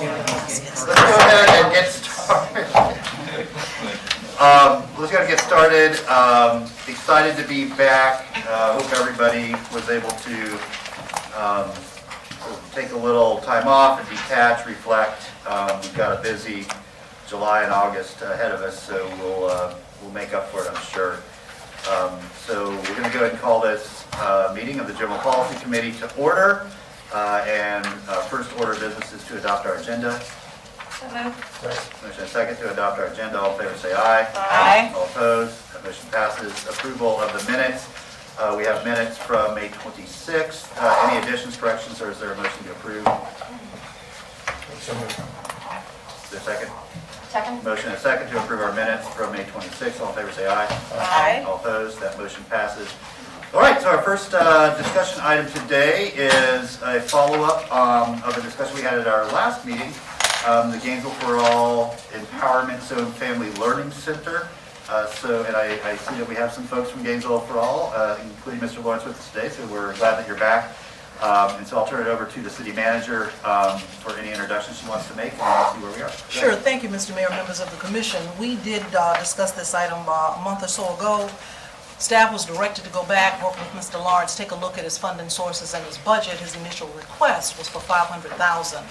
Let's go ahead and get started. Let's go ahead and get started. Excited to be back. Hope everybody was able to take a little time off and detach, reflect. We've got a busy July and August ahead of us, so we'll make up for it, I'm sure. So we're going to go ahead and call this meeting of the General Policy Committee to order. First order of business is to adopt our agenda. So moved. Motion and second to adopt our agenda. All in favor say aye. Aye. All opposed? That motion passes. Approval of the minutes. We have minutes from May 26th. Any additions, corrections, or is there a motion to approve? So moved. Is there a second? Second. Motion and second to approve our minutes from May 26th. All in favor say aye. Aye. All opposed? That motion passes. All right, so our first discussion item today is a follow-up of a discussion we had at our last meeting, the Gainesville for All Empowerment Zone Family Learning Center. And I see that we have some folks from Gainesville for All, including Mr. Lawrence with us today, so we're glad that you're back. And so I'll turn it over to the city manager for any introductions she wants to make, and we'll see where we are. Sure. Thank you, Mr. Mayor, members of the commission. We did discuss this item a month or so ago. Staff was directed to go back, work with Mr. Lawrence, take a look at his funding sources and his budget. His initial request was for $500,000.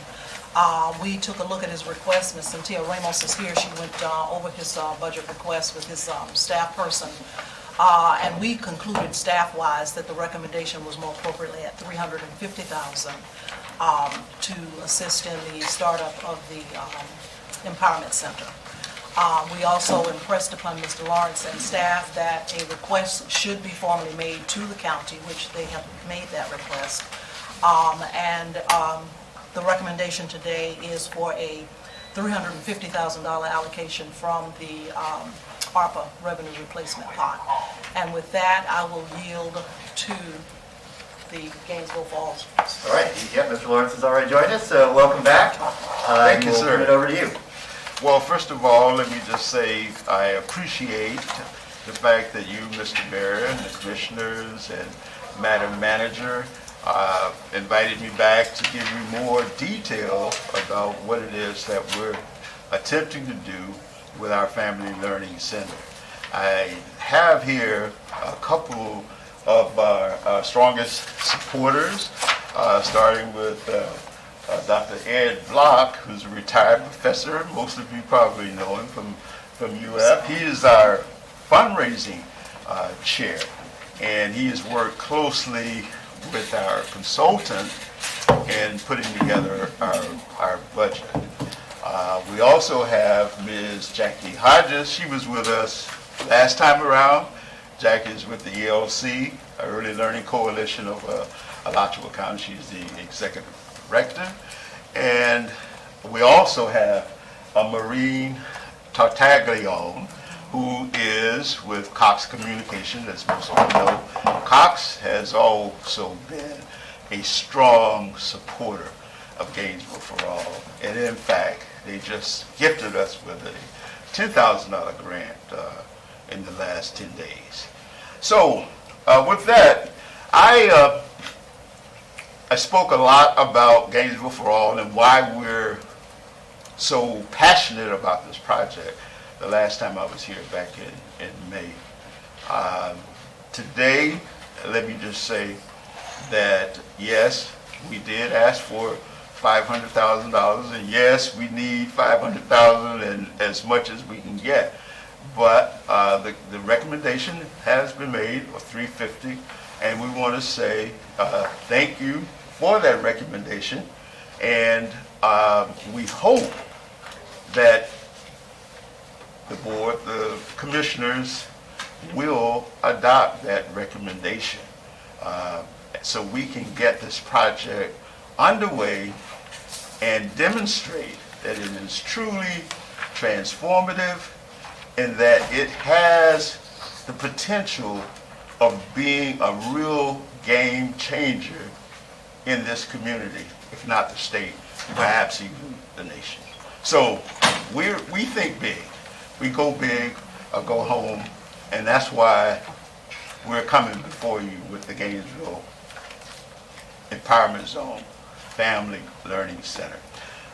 We took a look at his request. Ms. Cynthia Ramos is here. She went over his budget request with his staff person. And we concluded staff-wise that the recommendation was more appropriately at $350,000 to assist in the startup of the Empowerment Center. We also impressed upon Mr. Lawrence and staff that a request should be formally made to the county, which they have made that request. The recommendation today is for a $350,000 allocation from the ARPA revenue replacement pot. And with that, I will yield to the Gainesville Falls. All right, yeah, Mr. Lawrence has already joined us, so welcome back. Thank you, we'll sir. turn it over to you. Well, first of all, let me just say I appreciate the fact that you, Mr. Mayor, and the commissioners and Madam Manager invited me back to give you more detail about what it is that we're attempting to do with our Family Learning Center. I have here a couple of our strongest supporters, starting with Dr. Ed Block, who's a retired professor. Most of you probably know him from UF. He is our fundraising chair, and he has worked closely with our consultant in putting together our budget. We also have Ms. Jackie Hodges. She was with us last time around. Jackie is with the ELC, Early Learning Coalition of Alachua County. She's the executive director. And we also have a Maureen Tartaglione, who is with Cox Communication, as most of you know. Cox has also been a strong supporter of Gainesville for All. And in fact, they just gifted us with a $10,000 grant in the last 10 days. So with that, I spoke a lot about Gainesville for All and why we're so passionate about this project the last time I was here back in May. Today, let me just say that yes, we did ask for $500,000, and yes, we need $500,000 and as much as we can get. But the recommendation has been made of $350,000, and we want to say thank you for that recommendation, and we hope that the board, the commissioners, will adopt that recommendation so we can get this project underway and demonstrate that it is truly transformative and that it has the potential of being a real game changer in this community, if not the state, perhaps even the nation. So we think big. We go big or go home, and that's why we're coming before you with the Gainesville Empowerment Zone Family Learning Center.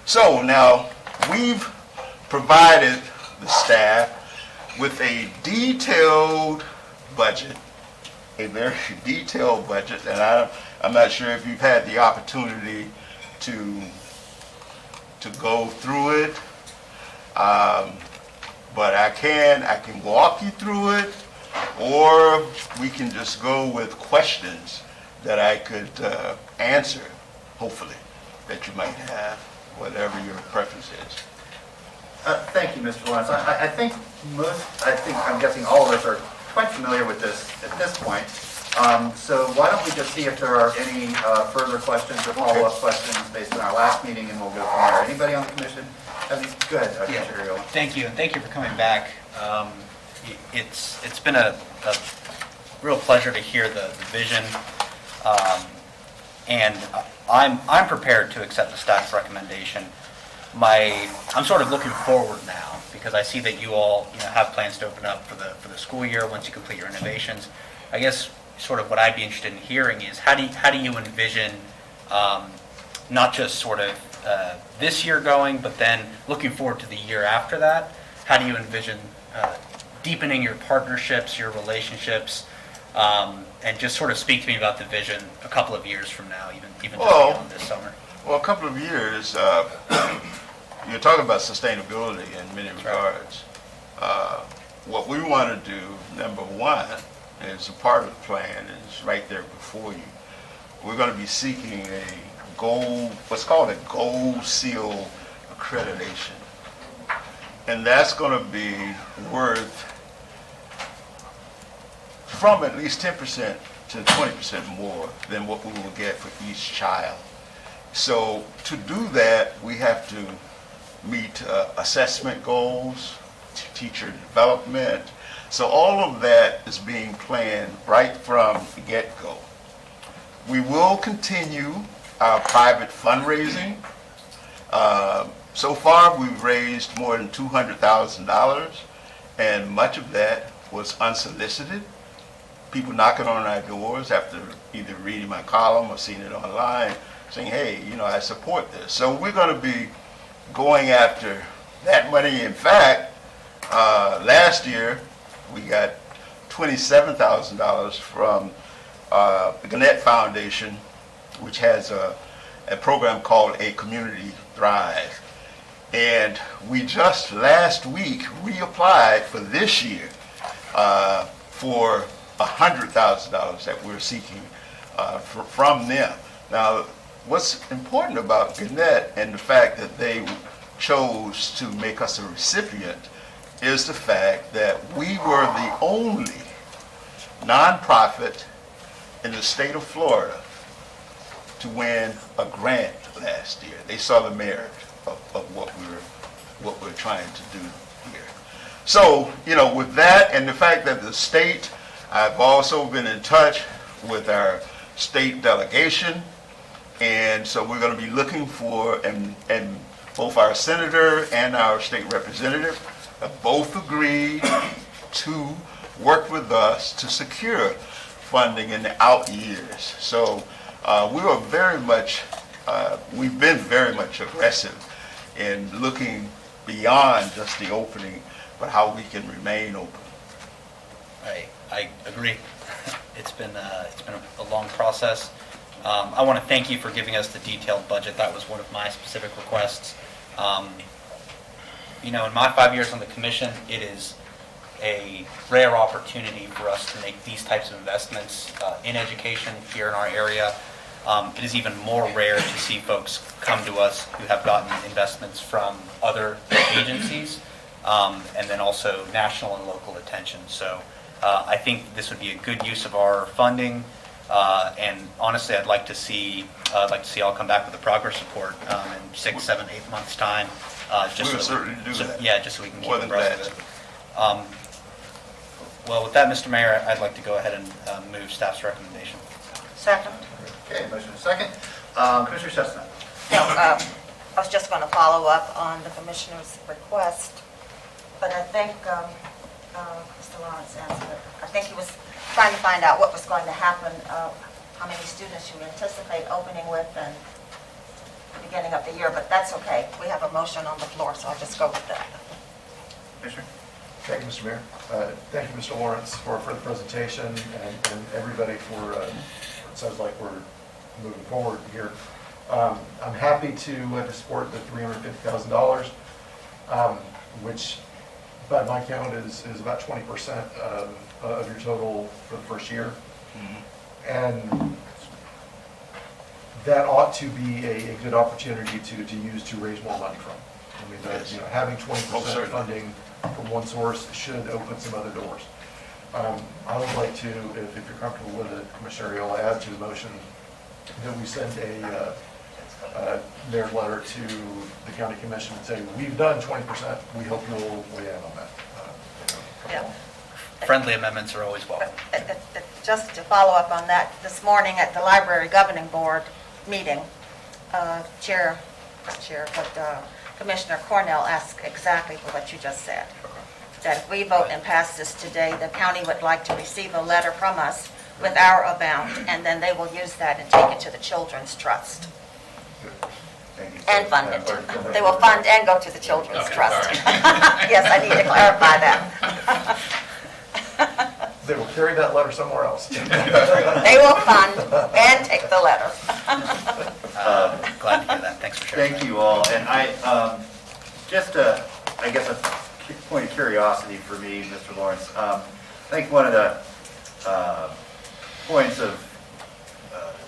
So now, we've provided the staff with a detailed budget, a very detailed budget, and I'm not sure if you've had the opportunity to go through it, but I can walk you through it, or we can just go with questions that I could answer, hopefully, that you might have, whatever your preference is. Thank you, Mr. Lawrence. I'm guessing all of us are quite familiar with this at this point. So why don't we just see if there are any further questions or follow-up questions based on our last meeting, and we'll go from there. Anybody on the commission? Go ahead, Commissioner Rio. Thank you, and thank you for coming back. It's been a real pleasure to hear the vision, and I'm prepared to accept the staff's recommendation. I'm sort of looking forward now, because I see that you all have plans to open up for the school year once you complete your renovations. I guess sort of what I'd be interested in hearing is how do you envision not just sort of this year going, but then looking forward to the year after that? How do you envision deepening your partnerships, your relationships, and just sort of speak to me about the vision a couple of years from now, even just beyond this summer? Well, a couple of years, you're talking about sustainability in many regards. What we want to do, number one, is a part of the plan, is right there before you. We're going to be seeking what's called a gold seal accreditation. And that's going to be worth from at least 10% to 20% more than what we will get for each child. So to do that, we have to meet assessment goals, teacher development. So all of that is being planned right from the get-go. We will continue our private fundraising. So far, we've raised more than $200,000, and much of that was unsolicited. People knocking on our doors after either reading my column or seeing it online, saying, hey, I support this. So we're going to be going after that money. In fact, last year, we got $27,000 from the Gannett Foundation, which has a program called A Community Thrive. And we just last week reapplied for this year for $100,000 that we're seeking from them. Now, what's important about Gannett and the fact that they chose to make us a recipient is the fact that we were the only nonprofit in the state of Florida to win a grant last year. They saw the merit of what we're trying to do here. So, with that and the fact that the state, I've also been in touch with our state delegation, and so we're going to be looking for, and both our senator and our state representative have both agreed to work with us to secure funding in the out years. So we've been very much aggressive in looking beyond just the opening, but how we can remain open. I agree. It's been a long process. I want to thank you for giving us the detailed budget. That was one of my specific requests. In my 5 years on the commission, it is a rare opportunity for us to make these types of investments in education here in our area. It is even more rare to see folks come to us who have gotten investments from other agencies, and then also national and local attention. So I think this would be a good use of our funding. And honestly, I'd like to see y'all come back with a progress report in 6, 7, 8 months' time. We would certainly do that. Yeah, just so we can keep More than abreast of it. Well, with that, Mr. Mayor, I'd like to go ahead and move staff's recommendation. Second. Okay, motion is second. Commissioner Chestnut. No, I was just going to follow up on the commissioner's request, but I think Mr. Lawrence answered it. I think he was trying to find out what was going to happen, how many students you anticipate opening with, and beginning of the year, but that's okay. We have a motion on the floor, so I'll just go with that. Commissioner? Thank you, Mr. Mayor. Thank you, Mr. Lawrence, for the presentation, and everybody for, it sounds like we're moving forward here. I'm happy to support the $350,000, which by my count is about 20% of your total for the first year. And that ought to be a good opportunity to use to raise more money from. I mean, you know, having 20% funding from one source should open some other doors. I would like to, if you're comfortable with it, Commissioner, I'll add to the motion that we send a mayor's letter to the county commission and say, we've done 20%, we hope you'll weigh in on that. Yeah. Friendly amendments are always welcome. Just to follow up on that, this morning at the library governing board meeting, Commissioner Cornell asked exactly what you just said. That if we vote and pass this today, the county would like to receive a letter from us with our amount, and then they will use that and take it to the Children's Trust. Thank you. And fund it. They will fund and go to the Children's Trust. Yes, I need to clarify that. They will carry that letter somewhere else. They will fund and take the letter. Glad to hear that. Thanks for sharing. Thank you all, and just I guess a point of curiosity for me, Mr. Lawrence. I think one of the points of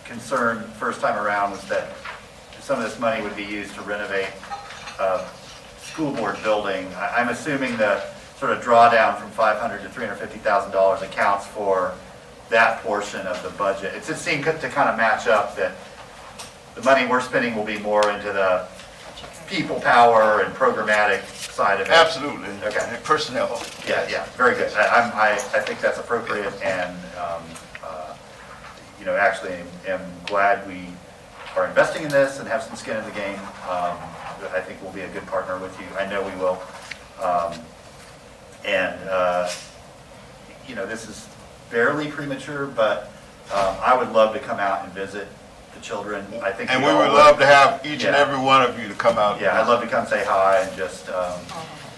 concern first time around was that some of this money would be used to renovate school board building. I'm assuming the sort of drawdown from $500,000 to $350,000 accounts for that portion of the budget. It just seemed to kind of match up that the money we're spending will be more into the people power and programmatic side of it. Absolutely. Okay. And personnel. Yeah, very good. I think that's appropriate, and you know, actually am glad we are investing in this and have some skin in the game. I think we'll be a good partner with you. I know we will. You know, this is fairly premature, but I would love to come out and visit the children. I think, And we would love to have each and every one of you to come out. Yeah, I'd love to come say hi and just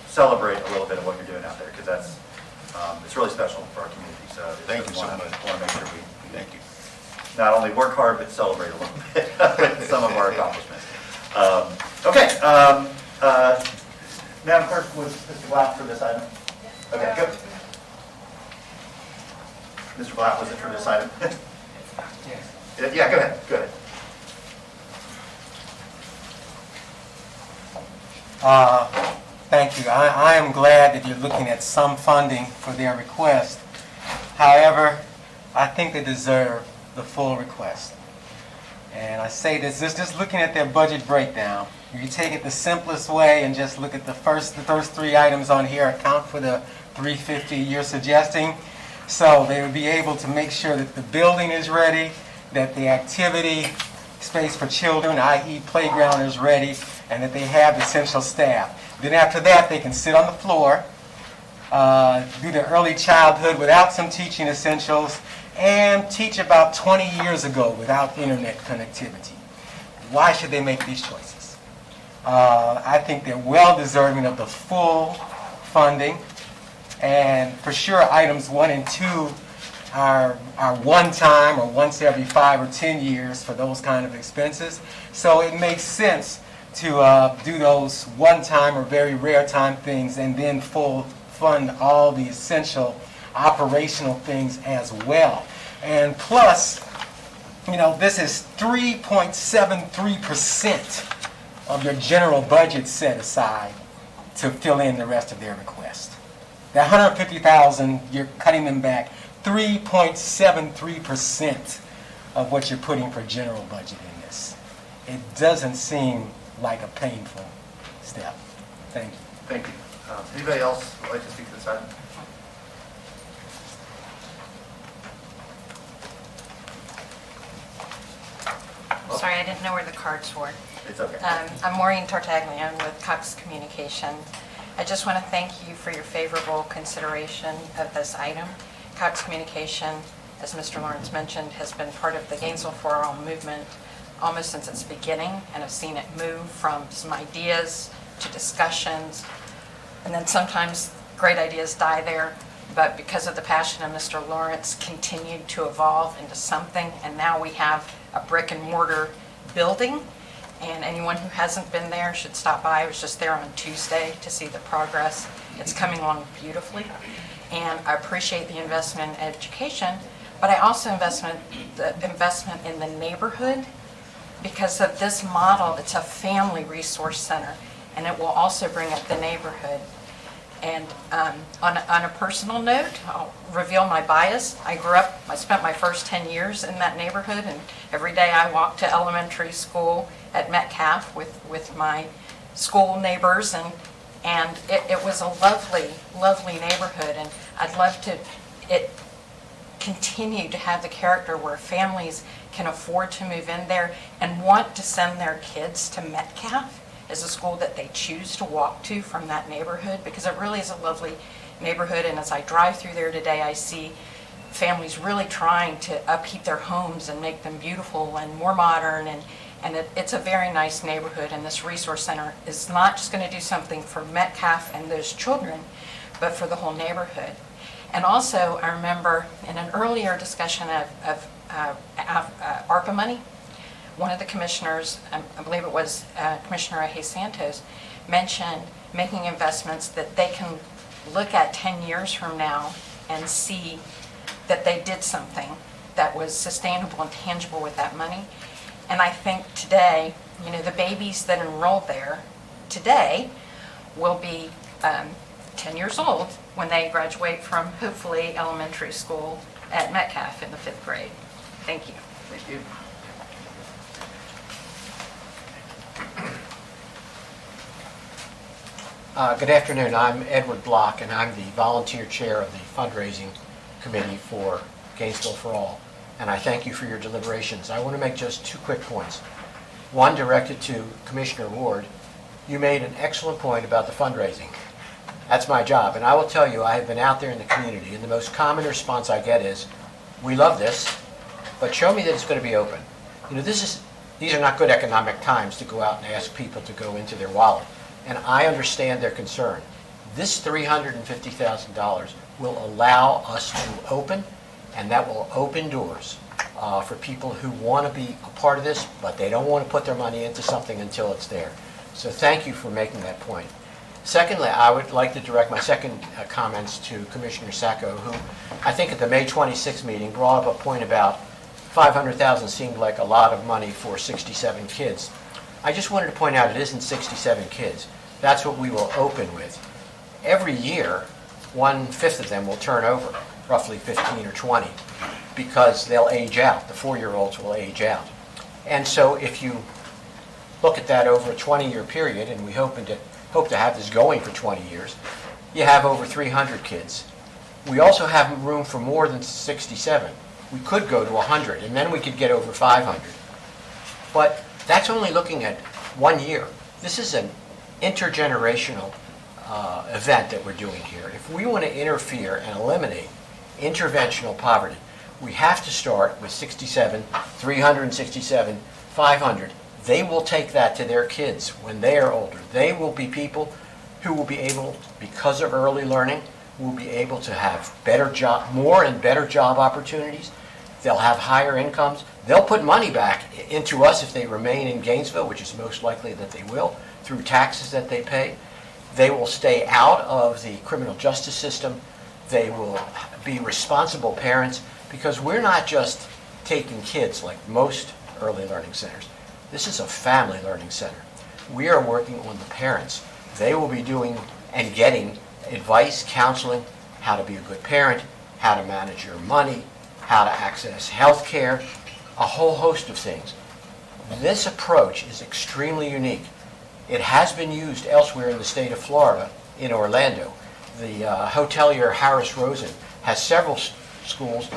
celebrate a little bit of what you're doing out there, because that's it's really special for our community. So Thank you so much. Want to make sure we Thank you. not only work hard but celebrate a little bit with some of our accomplishments. Okay, Madam Clerk, was Mr. Black for this item? Okay, good. Mr. Black, was it for this item? Yeah, go ahead. Go ahead. Thank you. I am glad that you're looking at some funding for their request. However, I think they deserve the full request. And I say this, just looking at their budget breakdown, you take it the simplest way and just look at the first 3 items on here, account for the $350 you're suggesting. So they would be able to make sure that the building is ready, that the activity space for children, i.e. playground, is ready, and that they have essential staff. Then after that, they can sit on the floor, do the early childhood without some teaching essentials, and teach about 20 years ago without internet connectivity. Why should they make these choices? I think they're well deserving of the full funding, and for sure items 1 and 2 are one time or once every 5 or 10 years for those kind of expenses. So it makes sense to do those one-time or very rare time things and then full fund all the essential operational things as well. And plus, you know, this is 3.73% of your general budget set aside to fill in the rest of their request. That $150,000, you're cutting them back 3.73% of what you're putting for general budget in this. It doesn't seem like a painful step. Thank you. Thank you. Anybody else would like to speak to this item? Sorry, I didn't know where the cards were. It's okay. I'm Maureen Tartaglia. I'm with Cox Communication. I just want to thank you for your favorable consideration of this item. Cox Communication, as Mr. Lawrence mentioned, has been part of the Gainesville for All movement almost since its beginning, and have seen it move from some ideas to discussions, and then sometimes great ideas die there, but because of the passion of Mr. Lawrence, continued to evolve into something, and now we have a brick and mortar building, and anyone who hasn't been there should stop by. I was just there on Tuesday to see the progress. It's coming along beautifully, and I appreciate the investment in education, but I also the investment in the neighborhood. Because of this model, it's a family resource center, and it will also bring up the neighborhood. And on a personal note, I'll reveal my bias. I spent my first 10 years in that neighborhood, and every day I walked to elementary school at Metcalf with my school neighbors, and it was a lovely, lovely neighborhood, and I'd love it continue to have the character where families can afford to move in there and want to send their kids to Metcalf as a school that they choose to walk to from that neighborhood, because it really is a lovely neighborhood. And as I drive through there today, I see families really trying to upkeep their homes and make them beautiful and more modern, and it's a very nice neighborhood. And this resource center is not just going to do something for Metcalf and those children, but for the whole neighborhood. And also, I remember in an earlier discussion of ARPA money, one of the commissioners, I believe it was Commissioner Aje Santos, mentioned making investments that they can look at 10 years from now and see that they did something that was sustainable and tangible with that money. And I think today, the babies that enrolled there today will be 10 years old when they graduate from, hopefully, elementary school at Metcalf in the 5th grade. Thank you. Thank you. Good afternoon. I'm Edward Block, and I'm the volunteer chair of the fundraising committee for Gainesville for All. And I thank you for your deliberations. I want to make just 2 quick points. One directed to Commissioner Ward. You made an excellent point about the fundraising. That's my job. And I will tell you, I have been out there in the community, and the most common response I get is, we love this, but show me that it's going to be open. These are not good economic times to go out and ask people to go into their wallet. And I understand their concern. This $350,000 will allow us to open, and that will open doors for people who want to be a part of this, but they don't want to put their money into something until it's there. So thank you for making that point. Secondly, I would like to direct my second comments to Commissioner Sacco, who I think at the May 26th meeting brought up a point about $500,000 seemed like a lot of money for 67 kids. I just wanted to point out it isn't 67 kids. That's what we will open with. Every year, 1/5 of them will turn over, roughly 15 or 20, because they'll age out. The 4-year-olds will age out. And so if you look at that over a 20-year period, and we hope to have this going for 20 years, you have over 300 kids. We also have room for more than 67. We could go to 100, and then we could get over 500. But that's only looking at 1 year. This is an intergenerational event that we're doing here. If we want to interfere and eliminate interventional poverty, we have to start with 67, 367, 500. They will take that to their kids when they are older. They will be people who will be able, because of early learning, will be able to have more and better job opportunities. They'll have higher incomes. They'll put money back into us if they remain in Gainesville, which is most likely that they will, through taxes that they pay. They will stay out of the criminal justice system. They will be responsible parents, because we're not just taking kids like most early learning centers. This is a family learning center. We are working on the parents. They will be doing and getting advice, counseling, how to be a good parent, how to manage your money, how to access health care, a whole host of things. This approach is extremely unique. It has been used elsewhere in the state of Florida, in Orlando. The hotelier Harris Rosen has several schools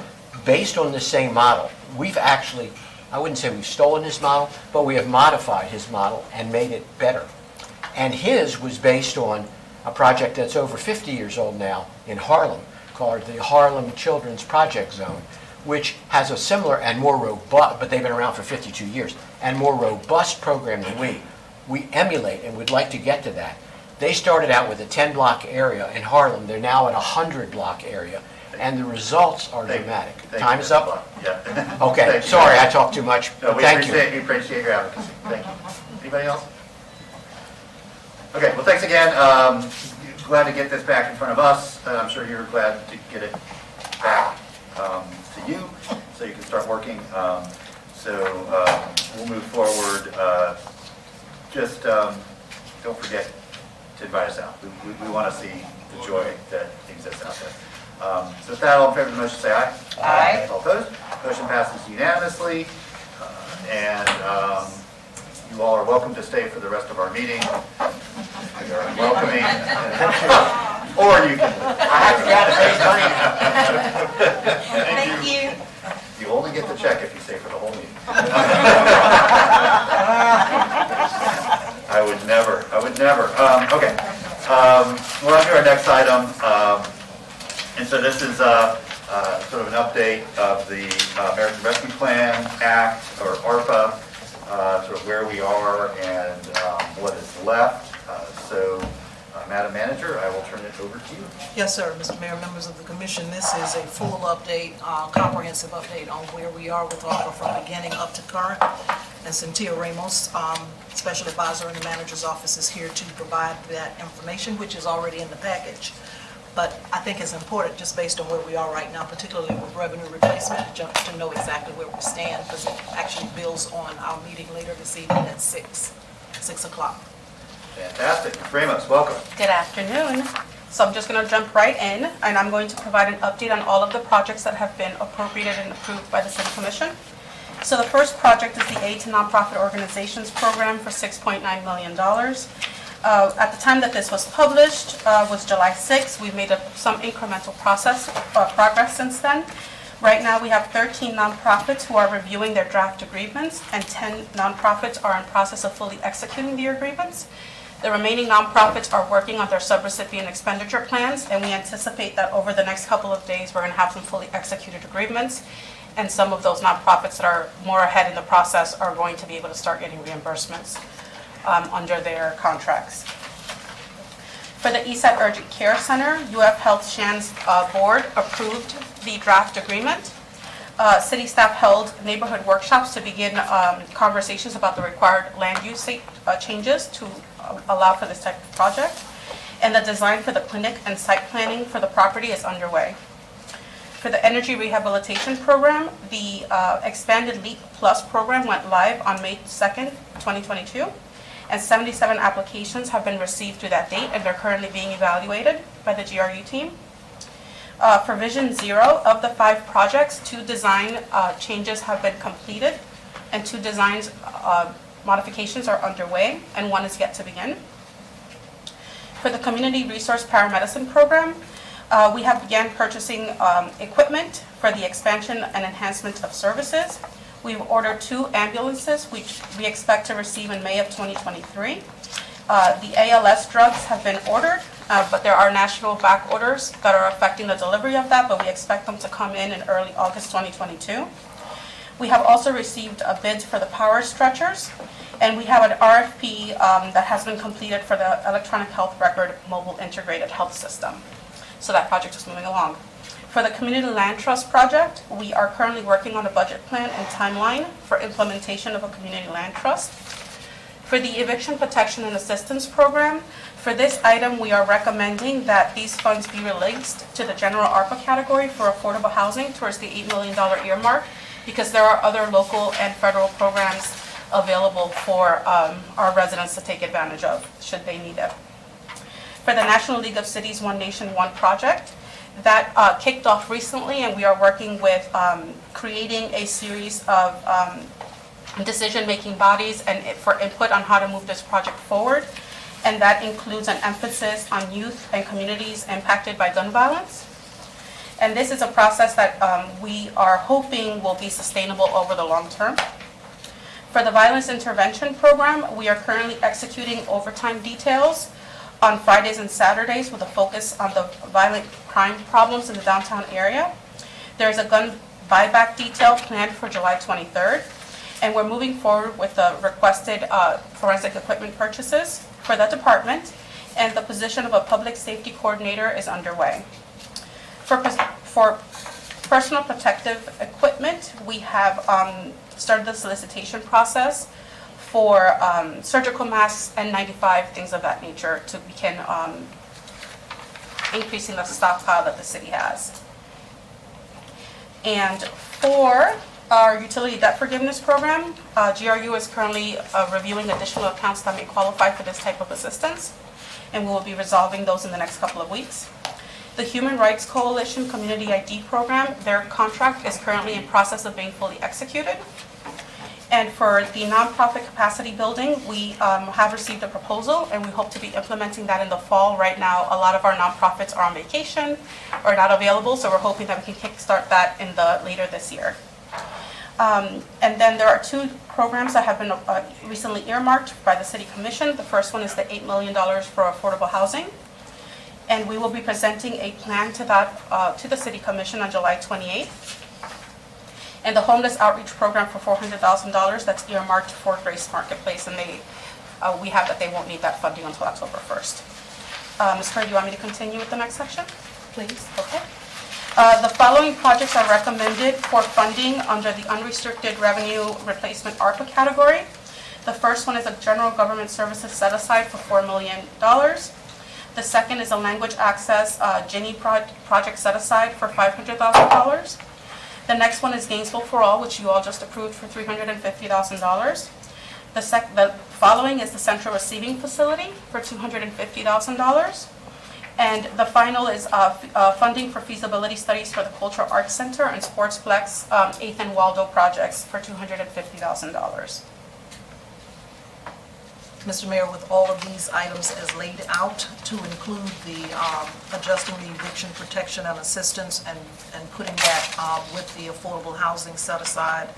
based on the same model. We've actually, I wouldn't say we've stolen his model, but we have modified his model and made it better. And his was based on a project that's over 50 years old now in Harlem, called the Harlem Children's Project Zone, which has a similar and more robust, but they've been around for 52 years, and more robust program than we emulate and would like to get to that. They started out with a 10-block area in Harlem. They're now at a 100-block area, and the results are dramatic. Time is up? Yeah. Okay, Thank you. sorry, I talked too much. No, we Thank you. appreciate your advocacy. Thank you. Anybody else? Okay, well, thanks again. Glad to get this back in front of us, and I'm sure you're glad to get it back to you, so you can start working. We'll move forward. Just don't forget to invite us out. We want to see the joy that exists out there. So with that, all in favor of the motion, say aye. Aye. All opposed? Motion passes unanimously. And you all are welcome to stay for the rest of our meeting. We are welcoming. Or you can. I have to get out of save money. Thank you. You only get the check if you stay for the whole meeting. I would never. Okay. We're on to our next item. And so this is sort of an update of the American Rescue Plan Act, or ARPA, sort of where we are and what is left. Madam Manager, I will turn it over to you. Yes, sir. Mr. Mayor, members of the commission, this is a full update, comprehensive update on where we are with ARPA from beginning up to current. And Cynthia Ramos, Special Advisor in the Manager's Office, is here to provide that information, which is already in the package. But I think it's important, just based on where we are right now, particularly with revenue replacement, just to know exactly where we stand, because it actually builds on our meeting later this evening at 6 o'clock. Fantastic. Ramos, welcome. Good afternoon. So I'm just going to jump right in, and I'm going to provide an update on all of the projects that have been appropriated and approved by the City Commission. So the first project is the Aid to Nonprofit Organizations Program for $6.9 million. At the time that this was published was July 6th. We've made some incremental progress since then. Right now, we have 13 nonprofits who are reviewing their draft agreements, and 10 nonprofits are in process of fully executing the agreements. The remaining nonprofits are working on their subrecipient expenditure plans, and we anticipate that over the next couple of days, we're going to have some fully executed agreements, and some of those nonprofits that are more ahead in the process are going to be able to start getting reimbursements under their contracts. For the Eastside Urgent Care Center, UF Health Shan's board approved the draft agreement. City staff held neighborhood workshops to begin conversations about the required land use changes to allow for this type of project. And the design for the clinic and site planning for the property is underway. For the energy rehabilitation program, the expanded LEAP Plus program went live on May 2nd, 2022. And 77 applications have been received through that date, and they're currently being evaluated by the GRU team. For Vision Zero, of the 5 projects, 2 design changes have been completed, and 2 designs modifications are underway, and 1 is yet to begin. For the Community Resource Paramedicine Program, we have began purchasing equipment for the expansion and enhancement of services. We've ordered 2 ambulances, which we expect to receive in May of 2023. The ALS drugs have been ordered, but there are national back orders that are affecting the delivery of that, but we expect them to come in early August 2022. We have also received bids for the power stretchers, and we have an RFP that has been completed for the electronic health record mobile integrated health system. So that project is moving along. For the Community Land Trust project, we are currently working on a budget plan and timeline for implementation of a community land trust. For the Eviction Protection and Assistance Program, for this item, we are recommending that these funds be released to the general ARPA category for affordable housing towards the $8 million earmark, because there are other local and federal programs available for our residents to take advantage of, should they need it. For the National League of Cities One Nation One project, that kicked off recently, and we are working with creating a series of decision-making bodies and for input on how to move this project forward. And that includes an emphasis on youth and communities impacted by gun violence. And this is a process that we are hoping will be sustainable over the long term. For the Violence Intervention Program, we are currently executing overtime details on Fridays and Saturdays with a focus on the violent crime problems in the downtown area. There is a gun buyback detail planned for July 23rd. And we're moving forward with the requested forensic equipment purchases for the department, and the position of a public safety coordinator is underway. For personal protective equipment, we have started the solicitation process for surgical masks, N95, things of that nature, to begin increasing the stockpile that the city has. And for our utility debt forgiveness program, GRU is currently reviewing additional accounts that may qualify for this type of assistance, and we will be resolving those in the next couple of weeks. The Human Rights Coalition Community ID Program, their contract is currently in process of being fully executed. And for the nonprofit capacity building, we have received a proposal, and we hope to be implementing that in the fall. Right now, a lot of our nonprofits are on vacation or not available, so we're hoping that we can kickstart that in later this year. And then there are two programs that have been recently earmarked by the City Commission. The first one is the $8 million for affordable housing. And we will be presenting a plan to that to the City Commission on July 28th. And the homeless outreach program for $400,000 that's earmarked for Grace Marketplace, and we have that they won't need that funding until October 1st. Ms. Kerr, do you want me to continue with the next section? Please. Okay. The following projects are recommended for funding under the unrestricted revenue replacement ARPA category. The first one is a general government services set aside for $4 million. The second is a language access Ginny project set aside for $500,000. The next one is Gainesville for All, which you all just approved for $350,000. The following is the Central Receiving Facility for $250,000. And the final is funding for feasibility studies for the Cultural Arts Center and Sportsplex 8th and Waldo projects for $250,000. Mr. Mayor, with all of these items as laid out, to include the adjusting the eviction protection and assistance and putting that with the affordable housing set aside,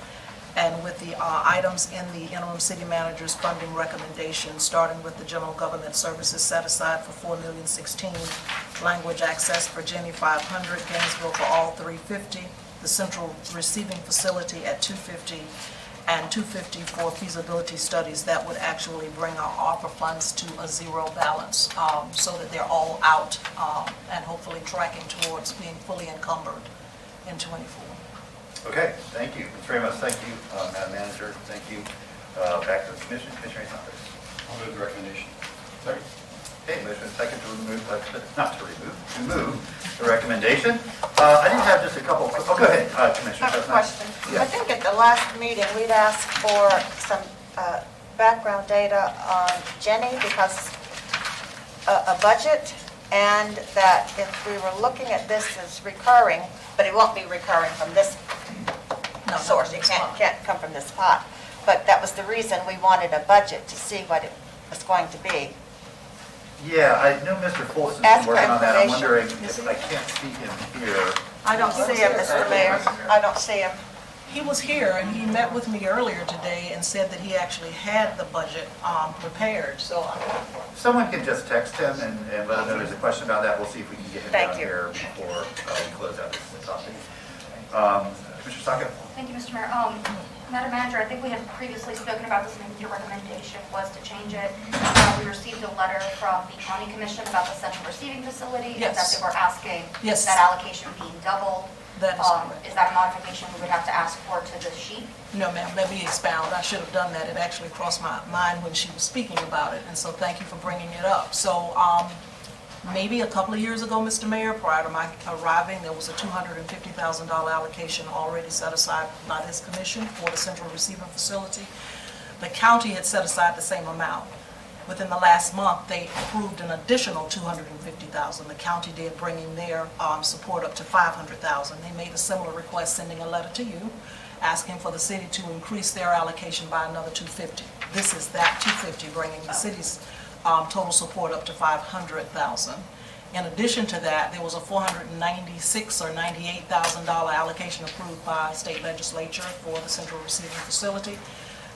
and with the items in the interim city manager's funding recommendation, starting with the general government services set aside for $4,016,000, language access for Jenny 500, Gainesville for All 350, the central receiving facility at $250, and $250 for feasibility studies. That would actually bring our ARPA funds to a zero balance, so that they're all out and hopefully tracking towards being fully encumbered in '24. Okay, thank you. Mr. Ramos, thank you, Madam Manager. Thank you. Back to the Commission. Commissioner Saunders. I'll move the recommendation. Second. Okay, motion second to remove, to move the recommendation. I did have just a couple, go ahead, Commissioner. I have a question. Yeah. I think at the last meeting, we'd asked for some background data on Jenny because a budget, and that if we were looking at this as recurring, but it won't be recurring from this source. It can't come from this pot. But that was the reason we wanted a budget to see what it was going to be. Yeah, I know Mr. Folson's Ask been working for on that. I'm information. wondering if I can't see him here. I don't see him, Mr. Mayor. I don't see him. He was here, and he met with me earlier today and said that he actually had the budget prepared, so. Someone can just text him and let him know there's a question about that. We'll see if we can get him Thank down you. here before we close out this topic. Commissioner Saka? Thank you, Mr. Mayor. Madam Manager, I think we had previously spoken about this, and your recommendation was to change it. We received a letter from the County Commission about the central receiving facility. Yes. And that they were asking Yes. that allocation being doubled. That is correct. Is that a modification we would have to ask for to the sheet? No, ma'am, let me expound. I should have done that. It actually crossed my mind when she was speaking about it, and so thank you for bringing it up. So maybe a couple of years ago, Mr. Mayor, prior to my arriving, there was a $250,000 allocation already set aside by this commission for the central receiving facility. The county had set aside the same amount. Within the last month, they approved an additional $250,000. The county did, bringing their support up to $500,000. They made a similar request, sending a letter to you, asking for the city to increase their allocation by another $250,000. This is that $250,000, bringing the city's total support up to $500,000. In addition to that, there was a $496,000 or $98,000 allocation approved by state legislature for the central receiving facility.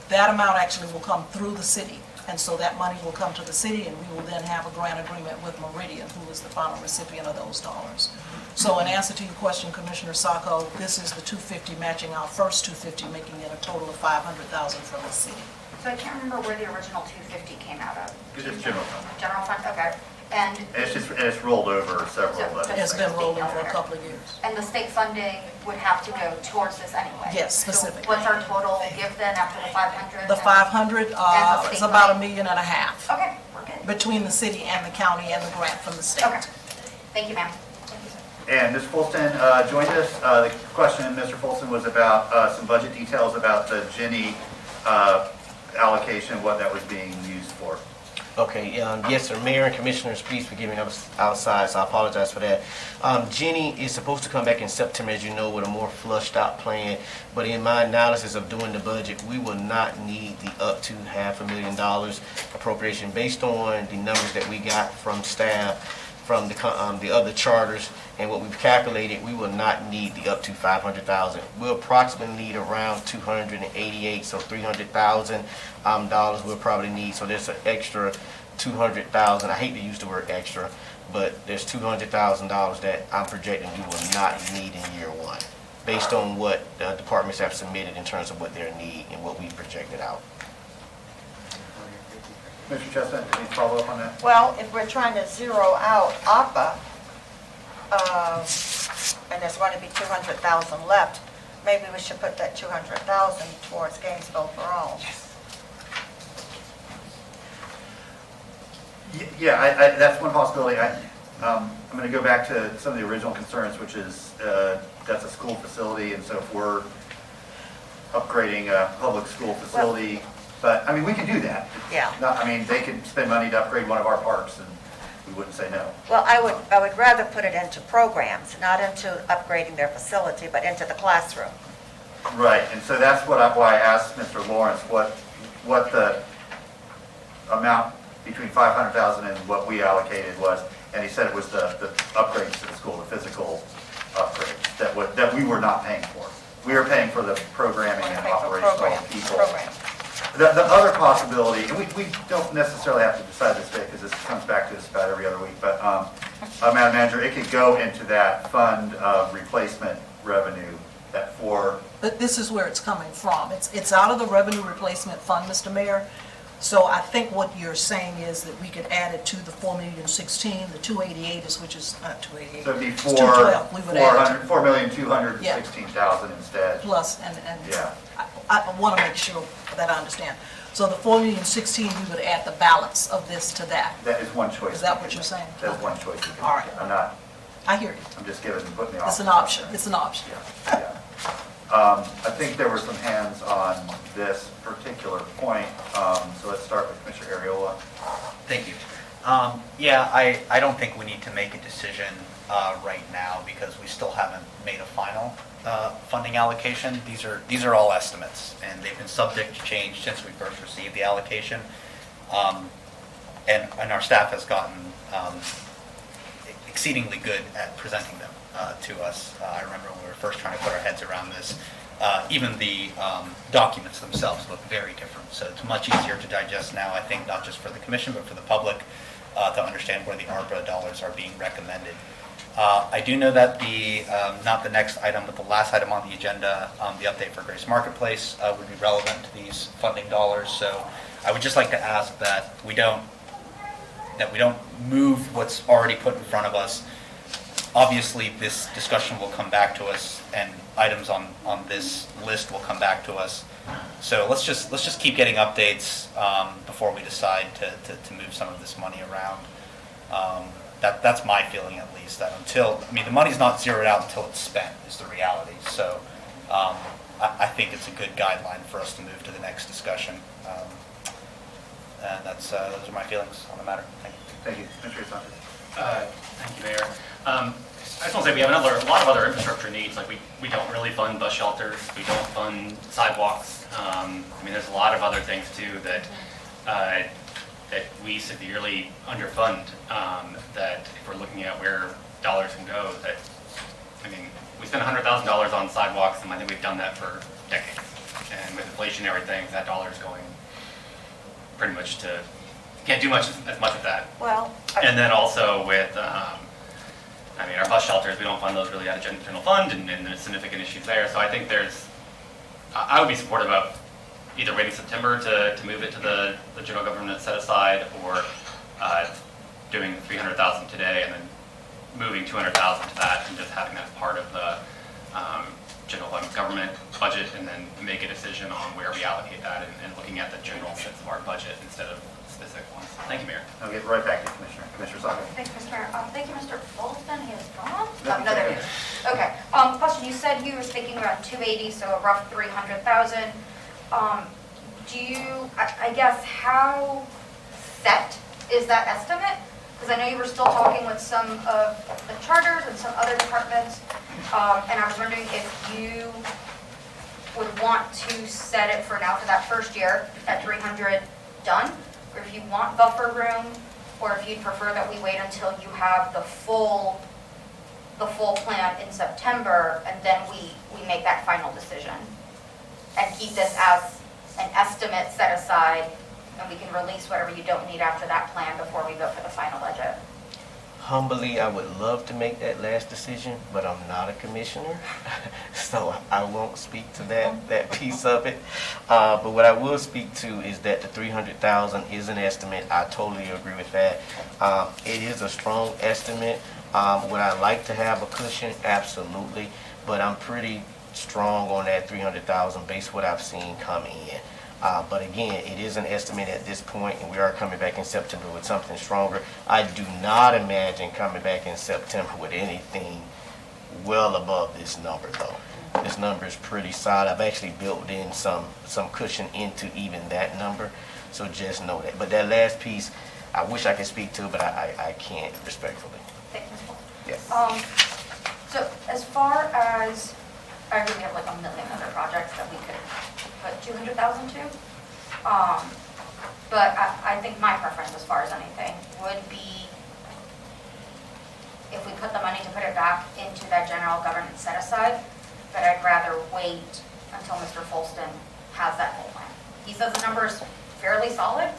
That amount actually will come through the city And so that money will come to the city, and we will then have a grant agreement with Meridian, who is the final recipient of those dollars. So in answer to your question, Commissioner Sacco, this is the 250 matching our first 250, making it a total of 500,000 from the city. So I can't remember where the original 250 came out of. It's just general fund. General fund, okay. And It's rolled over several of So- It's those. been rolling for a couple of years. and the state funding would have to go towards this anyway? Yes, So specifically. what's our total give then after the 500? The 500 And the is state about money? $1.5 million Okay, we're good. between the city and the county and the grant from the state. Okay. Thank you, ma'am. And Mr. Folston joined us. The question, Mr. Folston, was about some budget details about the Ginny allocation, what that was being used for. Okay, yes, sir. Mayor and Commissioners, please forgive me, I was outside, so I apologize for that. Jenny is supposed to come back in September, as you know, with a more flushed out plan. But in my analysis of doing the budget, we will not need the up to $500,000 appropriation based on the numbers that we got from staff, from the other charters, and what we've calculated. We will not need the up to 500,000. We'll approximately need around 288, so $300,000 we'll probably need. So there's an extra 200,000. I hate to use the word extra, but there's $200,000 that I'm projecting we will not need in year one, based on what the departments have submitted in terms of what their need and what we projected out. Mr. Chestnut, any follow-up on that? Well, if we're trying to zero out APA, and there's going to be 200,000 left, maybe we should put that 200,000 towards Gainesville for all. Yeah, that's one possibility. I'm going to go back to some of the original concerns, which is that's a school facility, and so if we're upgrading a public school facility, but, I mean, we can do that. Yeah. I mean, they could spend money to upgrade one of our parks, and we wouldn't say no. Well, I would rather put it into programs, not into upgrading their facility, but into the classroom. Right, and so that's why I asked Mr. Lawrence what the amount between 500,000 and what we allocated was, and he said it was the upgrades to the school, the physical upgrades that we were not paying for. We are paying for the programming and operational people. Program. The other possibility, and we don't necessarily have to decide this today because this comes back to us about every other week, but Madam Manager, it could go into that fund replacement revenue, that But this is where it's coming from. It's out of the revenue replacement fund, Mr. Mayor. So I think what you're saying is that we could add it to the 4,016,000, the 288 is, which is not 288. so it'd be It's 212. We would add it 4,216,000 instead. plus, and Yeah. I want to make sure that I understand. So the 4,016,000, we would add the balance of this to that. That is one choice. Is that what you're saying? That is one choice. we can All right. make. I'm not, I hear you. I'm just putting the option. It's an option. It's an option. Yeah. I think there were some hands on this particular point, so let's start with Commissioner Ariola. Thank you. Yeah, I don't think we need to make a decision right now because we still haven't made a final funding allocation. These are all estimates, and they've been subject to change since we first received the allocation. And our staff has gotten exceedingly good at presenting them to us. I remember when we were first trying to put our heads around this, even the documents themselves look very different. So it's much easier to digest now, I think, not just for the commission, but for the public to understand where the ARPA dollars are being recommended. I do know that not the next item, but the last item on the agenda, the update for Grace Marketplace would be relevant to these funding dollars. So I would just like to ask that we don't move what's already put in front of us. Obviously, this discussion will come back to us, and items on this list will come back to us. So let's just keep getting updates before we decide to move some of this money around. That's my feeling, at least. That the money's not zeroed out until it's spent, is the reality. So I think it's a good guideline for us to move to the next discussion. And those are my feelings on the matter. Thank you. Thank you. Commissioner Sanchez. Thank you, Mayor. I just want to say we have a lot of other infrastructure needs. Like we don't really fund bus shelters. We don't fund sidewalks. There's a lot of other things too that we severely underfund. That if we're looking at where dollars can go, we spend $100,000 on sidewalks, and I think we've done that for decades. And with inflationary things, that dollar is going pretty much can't do as much with that. Well, And then also with, our bus shelters, we don't fund those really out of general fund, and there's significant issues there. So I think I would be supportive of either waiting September to move it to the general government set aside, or doing 300,000 today and then moving 200,000 to that and just having that as part of the general government budget, and then make a decision on where we allocate that, and looking at the general sense of our budget instead of specific ones. Thank you, Mayor. I'll get right back to you, Commissioner. Commissioner Soccer. Thank you, Mr. Mayor. Thank you, Mr. Fulton. He is gone? No, No, there he is. Okay. Question, you said you were thinking around 280, so a rough 300,000. I guess, how set is that estimate? Because I know you were still talking with some of the charters and some other departments, and I was wondering if you would want to set it for now for that first year at 300 done, or if you want buffer room, or if you'd prefer that we wait until you have the full plan in September, and then we make that final decision, and keep this as an estimate set aside, and we can release whatever you don't need after that plan before we vote for the final budget. Humbly, I would love to make that last decision, but I'm not a commissioner, so I won't speak to that piece of it. But what I will speak to is that the 300,000 is an estimate. I totally agree with that. It is a strong estimate. Would I like to have a cushion? Absolutely, but I'm pretty strong on that 300,000 based on what I've seen come in. But again, it is an estimate at this point, and we are coming back in September with something stronger. I do not imagine coming back in September with anything well above this number, though. This number is pretty solid. I've actually built in some cushion into even that number, so just know that. But that last piece, I wish I could speak to, but I can't, respectfully. Thank you, Ms. Fulton. Yes. So as far as, I really have like a million other projects that we could put 200,000 to. But I think my preference as far as anything would be if we put the money to put it back into that general government set aside, but I'd rather wait until Mr. Folston has that whole plan. He says the number is fairly solid.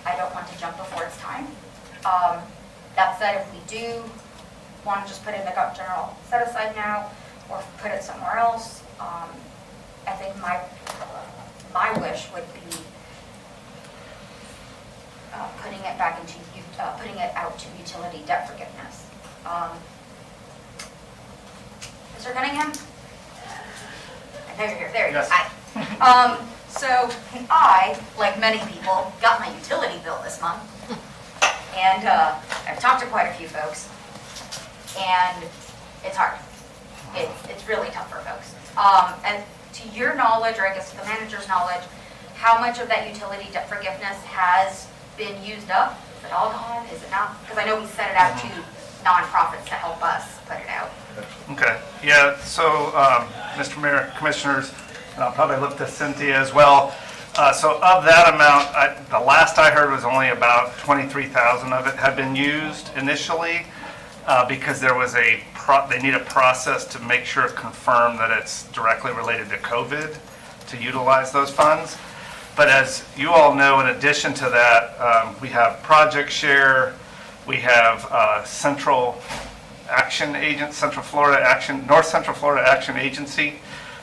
I don't want to jump before it's time. That said, if we do want to just put it in the general set aside now, or put it somewhere else, I think my wish would be putting it back into putting it out to utility debt forgiveness. Mr. Cunningham, I know you're here. There you go. Hi. So I, like many people, got my utility bill this month, and I've talked to quite a few folks, and it's hard. It's really tough for folks. And to your knowledge, or I guess to the manager's knowledge, how much of that utility debt forgiveness has been used up? Is it all gone? Is it not? Because I know we set it out to nonprofits to help us put it out. Okay, yeah, so, Mr. Mayor, Commissioners, and I'll probably look to Cynthia as well. So of that amount, the last I heard was only about 23,000 of it had been used initially, because there was they need a process to make sure, confirm that it's directly related to COVID to utilize those funds. But as you all know, in addition to that, we have Project Share, we have North Central Florida Action Agency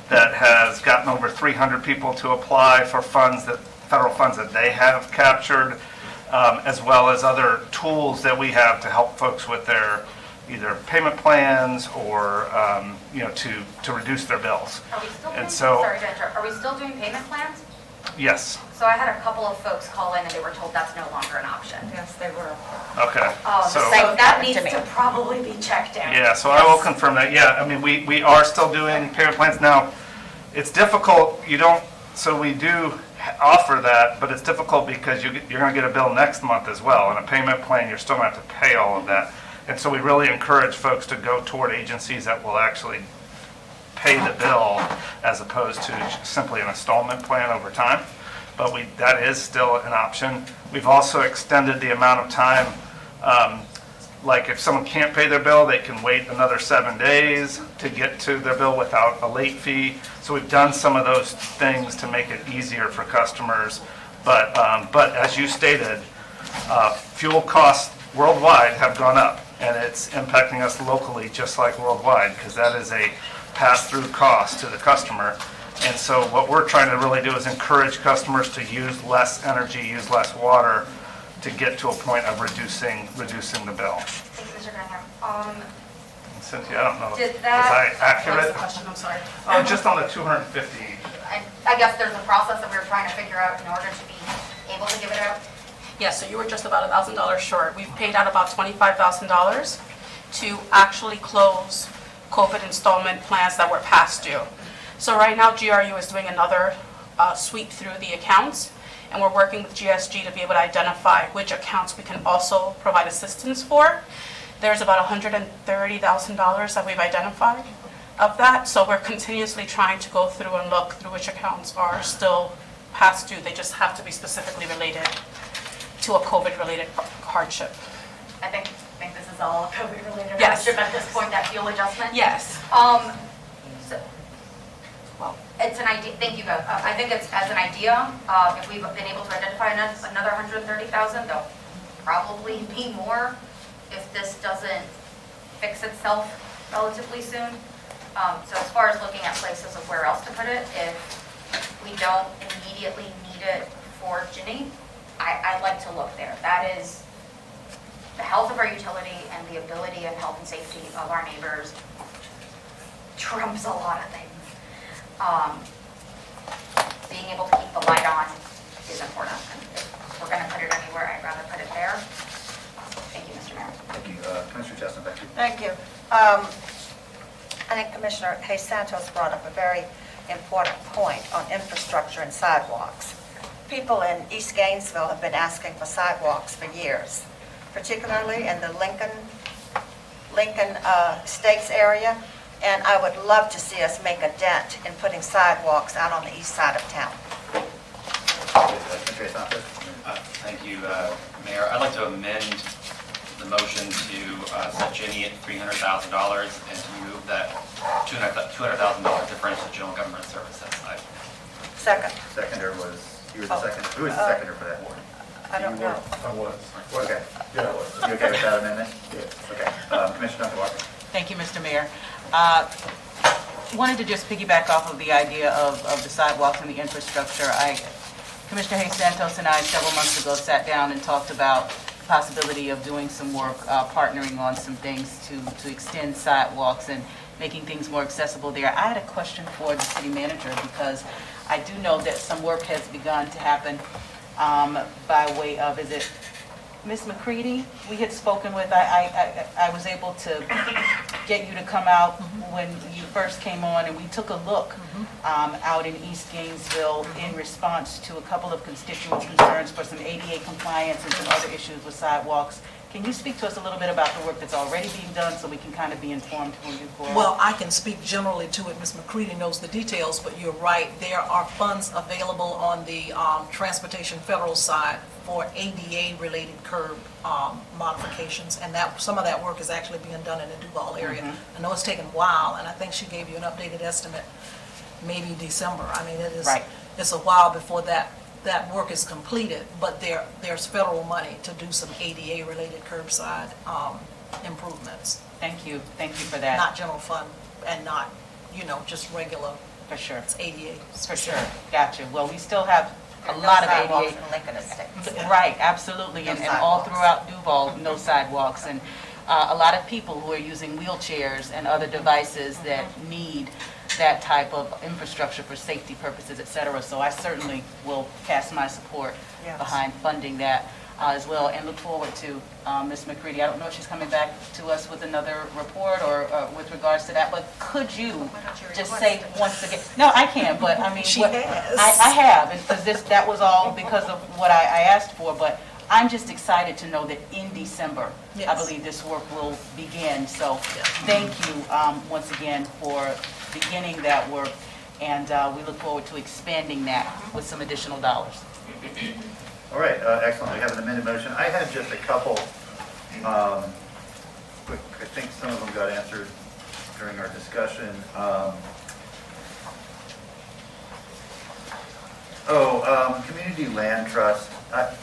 that has gotten over 300 people to apply for federal funds that they have captured, as well as other tools that we have to help folks with their either payment plans or to reduce their bills. Are we still doing, And so, sorry to interrupt, are we still doing payment plans? yes, So I had a couple of folks call in and they were told that's no longer an option. Yes, they were. okay. So Same that happened needs to me. to probably be checked out. Yeah, so I will confirm that. Yeah, I mean, we are still doing payment plans. Now, it's difficult, so we do offer that, but it's difficult because you're going to get a bill next month as well. And a payment plan, you're still going to have to pay all of that. And so we really encourage folks to go toward agencies that will actually pay the bill as opposed to simply an installment plan over time. But that is still an option. We've also extended the amount of time, like if someone can't pay their bill, they can wait another 7 days to get to their bill without a late fee. So we've done some of those things to make it easier for customers But as you stated, fuel costs worldwide have gone up, and it's impacting us locally just like worldwide, because that is a pass-through cost to the customer. And so what we're trying to really do is encourage customers to use less energy, use less water, to get to a point of reducing the bill. Thank you, Mr. Cunningham. Cynthia, I don't know, was Did I that- What was the accurate? question? I'm sorry. Just on the 250. I guess there's a process that we're trying to figure out in order to be able to give it out. Yes, so you were just about $1,000 short. We've paid out about $25,000 to actually close COVID installment plans that were past due. So right now, GRU is doing another sweep through the accounts, and we're working with GSG to be able to identify which accounts we can also provide assistance for. There's about $130,000 that we've identified of that, so we're continuously trying to go through and look through which accounts are still past due. They just have to be specifically related to a COVID-related hardship. I think this is all COVID-related Yes. hardship at this point, that fuel adjustment. Yes. So, well, it's an idea, thank you guys. I think it's as an idea, if we've been able to identify another 130,000, there'll probably be more if this doesn't fix itself relatively soon. So as far as looking at places of where else to put it, if we don't immediately need it for Ginny, I'd like to look there. That is the health of our utility and the ability and health and safety of our neighbors trumps a lot of things. Being able to keep the light on is important. And if we're going to put it anywhere, I'd rather put it there. Thank you, Mr. Mayor. Thank you. Commissioner Chestnut, back to you. Thank you. I think Commissioner Hayes Santos brought up a very important point on infrastructure and sidewalks. People in East Gainesville have been asking for sidewalks for years, particularly in the Lincoln Estates area, and I would love to see us make a dent in putting sidewalks out on the east side of town. Commissioner Santos? Thank you, Mayor. I'd like to amend the motion to set Ginny at $300,000 and to move that $200,000 difference to general government services side. Second. Seconder was, you were the seconder. Who was the seconder for that? I don't know. I was. Okay. Yeah, I was. You okay with that amendment? Yeah. Okay. Commissioner Duncan Walker? Thank you, Mr. Mayor. Wanted to just piggyback off of the idea of the sidewalks and the infrastructure. Commissioner Hayes Santos and I, several months ago, sat down and talked about the possibility of doing some work, partnering on some things to extend sidewalks and making things more accessible there. I had a question for the city manager because I do know that some work has begun to happen by way of, is it Ms. McCready? We had spoken with, I was able to get you to come out when you first came on, and we took a look out in East Gainesville in response to a couple of constituents' concerns for some ADA compliance and some other issues with sidewalks. Can you speak to us a little bit about the work that's already being done so we can kind of be informed moving forward? Well, I can speak generally to it. Ms. McCready knows the details, but you're right. There are funds available on the transportation federal side for ADA-related curb modifications, and some of that work is actually being done in the Duval area. I know it's taken a while, and I think she gave you an updated estimate, maybe December. I mean, it's a while before that work is completed, but there's federal money to do some ADA-related curbside improvements. Thank you for that. Not general fund and not, just regular. For sure. It's ADA. For sure, gotcha. Well, we still have a lot of sidewalks ADA. in Lincoln Estates. Right, absolutely, and all throughout Duval, no sidewalks, and a lot of people who are using wheelchairs and other devices that need that type of infrastructure for safety purposes, et cetera. So I certainly will cast my support behind funding that as well, and look forward to Ms. McCready. I don't know if she's coming back to us with another report or with regards to that, but could you just say once again? No, I can, but I mean, She has. I have, because that was all because of what I asked for, but I'm just excited to know that in December, I believe this work will begin. So thank you once again for beginning that work, and we look forward to expanding that with some additional dollars. All right, excellent. We have an amended motion. I had just a couple, quick, I think some of them got answered during our discussion. Community Land Trust. Yes,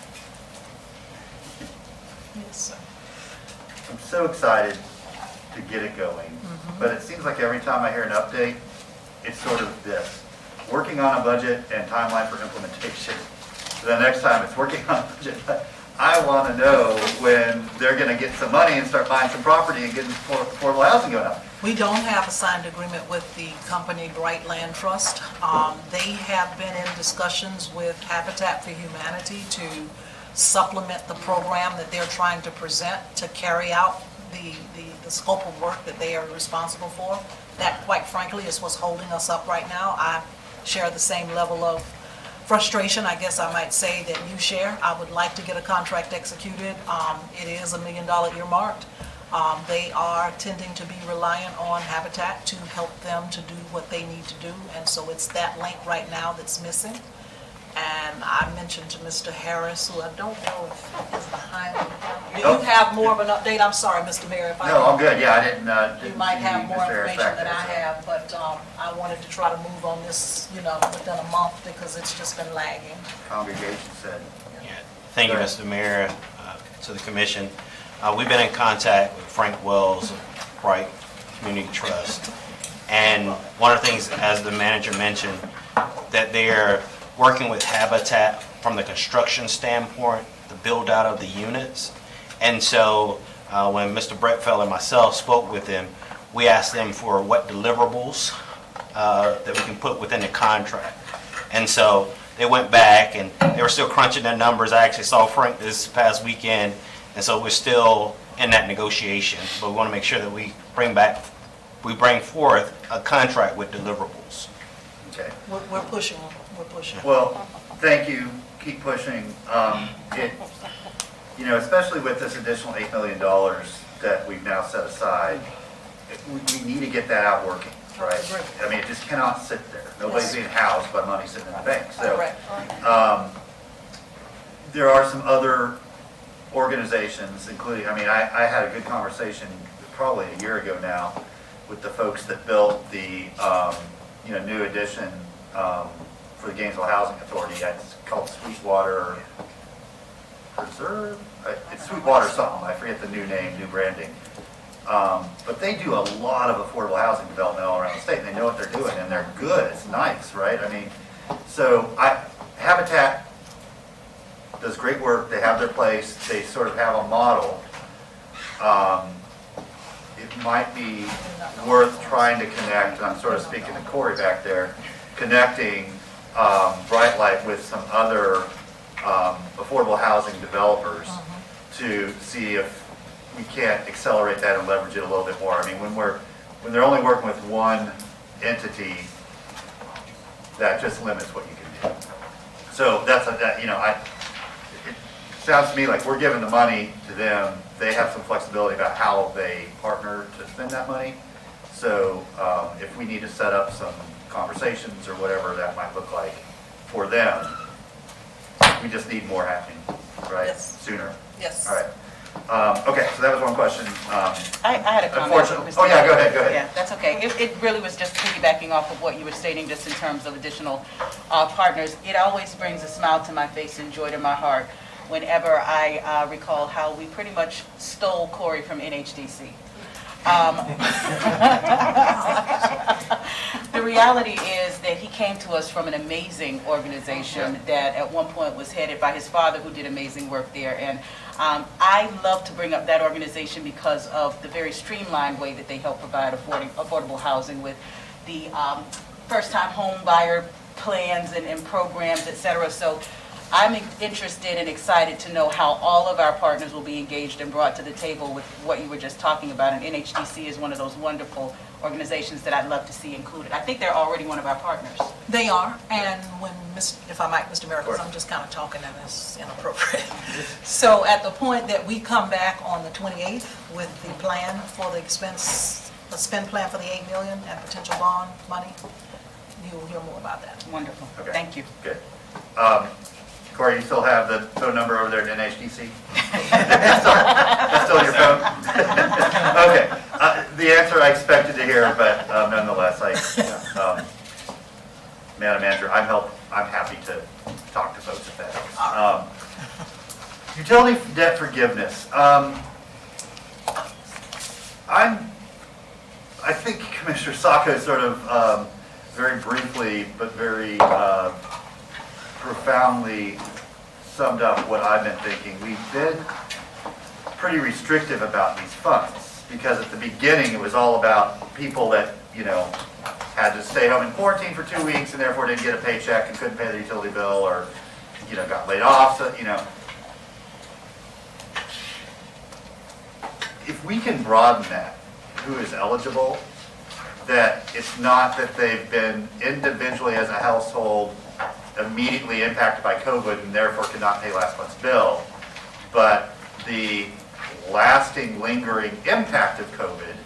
sir. I'm so excited to get it going, but it seems like every time I hear an update, it's sort of this, working on a budget and timeline for implementation. The next time it's working on a budget. I want to know when they're going to get some money and start buying some property and getting affordable housing going up. We don't have a signed agreement with the company Bright Land Trust. They have been in discussions with Habitat for Humanity to supplement the program that they're trying to present to carry out the scope of work that they are responsible for. That, quite frankly, is what's holding us up right now. I share the same level of frustration, I guess I might say, that you share. I would like to get a contract executed. It is $1 million earmarked. They are tending to be reliant on Habitat to help them to do what they need to do, and so it's that link right now that's missing. And I mentioned to Mr. Harris, who I don't know if is behind me. Do you have more of an update? I'm sorry, Mr. Mayor, if I... No, I'm good, yeah, I didn't You might see have more Mr. Harris information back than there, I so. have, but I wanted to try to move on this, within a month because it's just been lagging. Congregation said. Yeah. Thank you, Mr. Mayor, to the commission. We've been in contact with Frank Wells of Bright Community Trust. And one of the things, as the manager mentioned, that they're working with Habitat from the construction standpoint, the build out of the units. And so when Mr. Bretfeld and myself spoke with them, we asked them for what deliverables that we can put within the contract. And so they went back and they were still crunching their numbers. I actually saw Frank this past weekend, and so we're still in that negotiation. But we want to make sure that we bring forth a contract with deliverables. Okay. We're pushing, we're pushing. Well, thank you, keep pushing. Especially with this additional $8 million that we've now set aside, we need to get that out working, right? I mean, it just cannot sit there. Nobody's being housed by money sitting in the bank. So, there are some other organizations, including, I had a good conversation probably a year ago now with the folks that built the, new addition for the Gainesville Housing Authority. It's called Sweetwater Preserve. It's Sweetwater something. I forget the new name, new branding. But they do a lot of affordable housing development all around the state, and they know what they're doing, and they're good. It's nice, right? Habitat does great work. They have their place. They sort of have a model. It might be worth trying to connect, and I'm sort of speaking to Corey back there, connecting Bright Light with some other affordable housing developers to see if we can't accelerate that and leverage it a little bit more. I mean, when they're only working with one entity, that just limits what you can do. So it sounds to me like we're giving the money to them. They have some flexibility about how they partner to spend that money. So if we need to set up some conversations or whatever that might look like for them, we just need more happening, right? Yes. Sooner. Yes. All right. Okay, so that was one question. I had a comment. Unfortunately, go ahead. Yeah, that's okay. It really was just piggybacking off of what you were stating, just in terms of additional partners. It always brings a smile to my face and joy to my heart whenever I recall how we pretty much stole Corey from NHDC. The reality is that he came to us from an amazing organization that at one point was headed by his father, who did amazing work there. And I love to bring up that organization because of the very streamlined way that they help provide affordable housing with the first-time home buyer plans and programs, et cetera. So I'm interested and excited to know how all of our partners will be engaged and brought to the table with what you were just talking about. And NHDC is one of those wonderful organizations that I'd love to see included. I think they're already one of our partners. They are, and if I might, Mr. Mayor, because I'm just kind of talking and it's inappropriate. So at the point that we come back on the 28th with the plan for the spend plan for the $8 million and potential bond money, you will hear more about that. Wonderful. Okay. Thank you. Good. Corey, you still have the phone number over there at NHDC? That's still your phone? Okay. The answer I expected to hear, but nonetheless, Madam Manager, I'm happy to talk to folks if that helps. Utility debt forgiveness. I think Commissioner Sacco sort of very briefly but very profoundly summed up what I've been thinking. We've been pretty restrictive about these funds because at the beginning it was all about people that, you know, had to stay home in quarantine for 2 weeks and therefore didn't get a paycheck and couldn't pay their utility bill or, you know, got laid off. So, you know, if we can broaden that, who is eligible, that it's not that they've been individually as a household immediately impacted by COVID and therefore could not pay last month's bill, but the lasting, lingering impact of COVID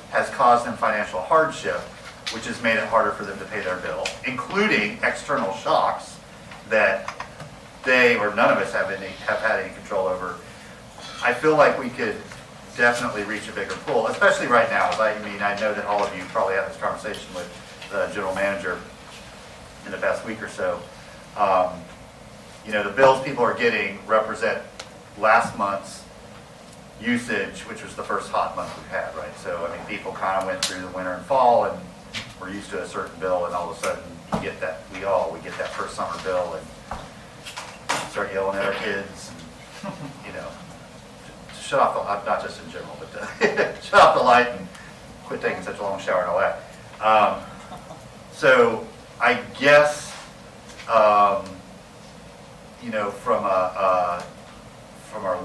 has caused them financial hardship, which has made it harder for them to pay their bill, including external shocks that they or none of us have had any control over. I feel like we could definitely reach a bigger pool, especially right now. I mean, I know that all of you probably had this conversation with the general manager in the past week or so. You know, the bills people are getting represent last month's usage, which was the first hot month we've had, right? So, I mean, people kind of went through the winter and fall and were used to a certain bill, and all of a sudden you get that, we get that first summer bill and start yelling at our kids, and, you know, shut off the, not just in general, but shut off the light and quit taking such a long shower and all that. So I guess, you know, from our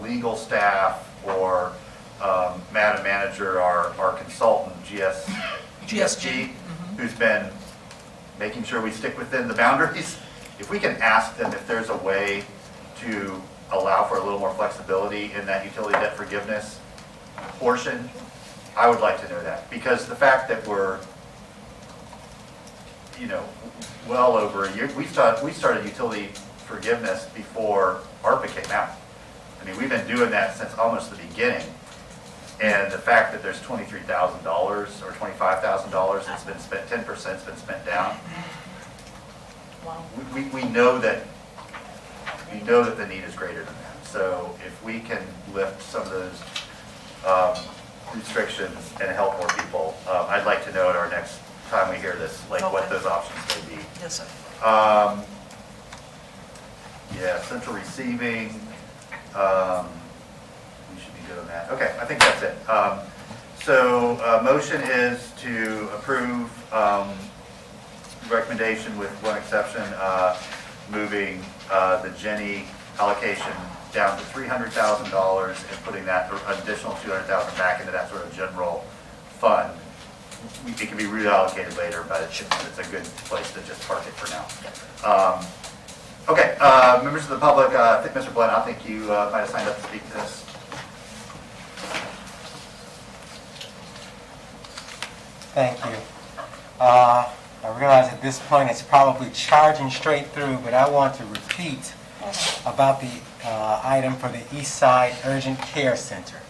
legal staff or Madam Manager, our consultant, GSG, who's been making sure we stick within the boundaries, if we can ask them if there's a way to allow for a little more flexibility in that utility debt forgiveness portion, I would like to know that. Because the fact that we're, you know, well over a year, we started utility forgiveness before ARPA came out. I mean, we've been doing that since almost the beginning. And the fact that there's $23,000 or $25,000 that's been spent, 10% has been spent down, we know that the need is greater than that. So if we can lift some of those restrictions and help more people, I'd like to know at our next time we hear this, like what those options may be. Yes, sir. Yeah, central receiving, we should be good on that. Okay, I think that's it. So motion is to approve recommendation with one exception, moving the Jenny allocation down to $300,000 and putting that additional $200,000 back into that sort of general fund. It can be reallocated later, but it's a good place to just park it for now. Okay, members of the public, I think Mr. Blunt, I think you might have signed up to speak to this. Thank you. I realize at this point it's probably charging straight through, but I want to repeat about the item for the East Side Urgent Care Center.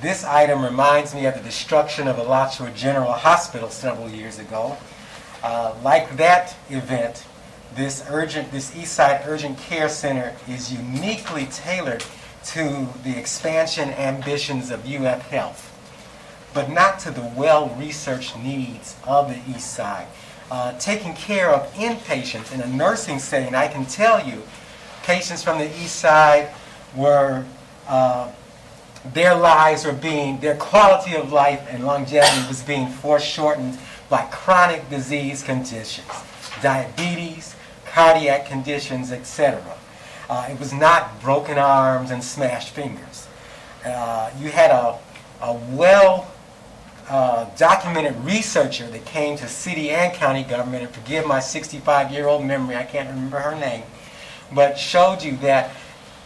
This item reminds me of the destruction of Alachua General Hospital several years ago. Like that event, this East Side Urgent Care Center is uniquely tailored to the expansion ambitions of UF Health, but not to the well-researched needs of the East Side. Taking care of inpatients in a nursing setting, I can tell you, patients from the East Side were, their lives were being, their quality of life and longevity was being foreshortened by chronic disease conditions, diabetes, cardiac conditions, etc. It was not broken arms and smashed fingers. You had a documented researcher that came to city and county government, and forgive my 65-year-old memory, I can't remember her name, but showed you that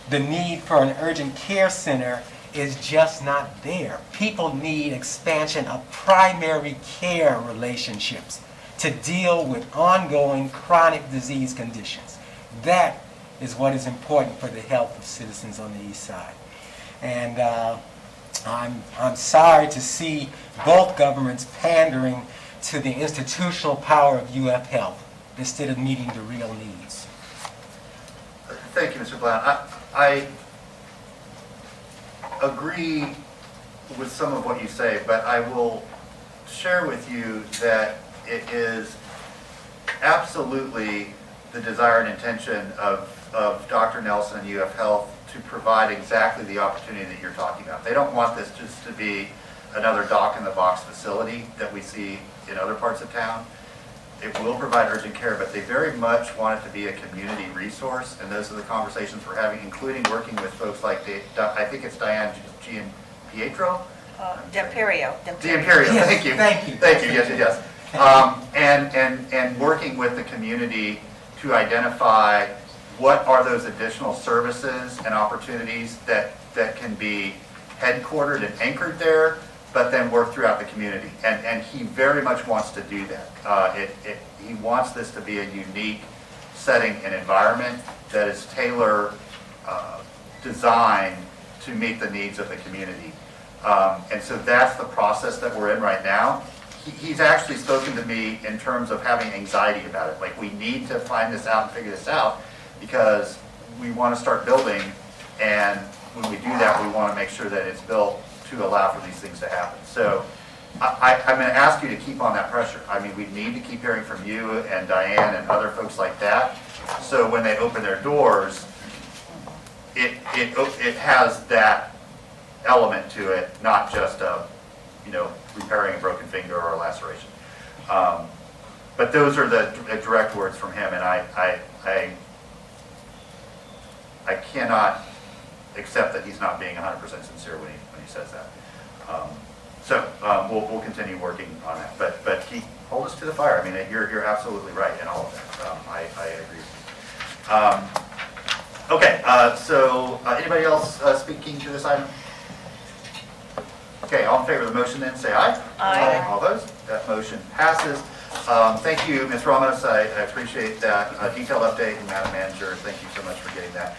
the need for an urgent care center is just not there. People need expansion of primary care relationships to deal with ongoing chronic disease conditions. That is what is important for the health of citizens on the East Side. And I'm sorry to see both governments pandering to the institutional power of UF Health. instead of meeting the real needs. Thank you, Mr. Blount. I agree with some of what you say, but I will share with you that it is absolutely the desire and intention of Dr. Nelson and UF Health to provide exactly the opportunity that you're talking about. They don't want this just to be another dock-in-the-box facility that we see in other parts of town. It will provide urgent care, but they very much want it to be a community resource, and those are the conversations we're having, including working with folks like, I think it's Diane Gianpietro? D'Imperio. D'Imperio, Yes, thank you. thank you. Thank you, yes. And working with the community to identify what are those additional services and opportunities that can be headquartered and anchored there, but then work throughout the community. And he very much wants to do that. He wants this to be a unique setting and environment that is tailor designed to meet the needs of the community. And so that's the process that we're in right now. He's actually spoken to me in terms of having anxiety about it. Like, we need to find this out and figure this out because we want to start building, and when we do that, we want to make sure that it's built to allow for these things to happen. So I'm going to ask you to keep on that pressure. I mean, we need to keep hearing from you and Diane and other folks like that. So when they open their doors, it has that element to it, not just repairing a broken finger or a laceration. But those are the direct words from him, and I cannot accept that he's not being 100% sincere when he says that. We'll continue working on that. But hold us to the fire. I mean, you're absolutely right in all of that. I agree. Okay, so anybody else speaking to this item? Okay, all in favor of the motion then, say aye. Aye. All those? That motion passes. Thank you, Ms. Ramos. I appreciate that detailed update, and Madam Manager, thank you so much for getting that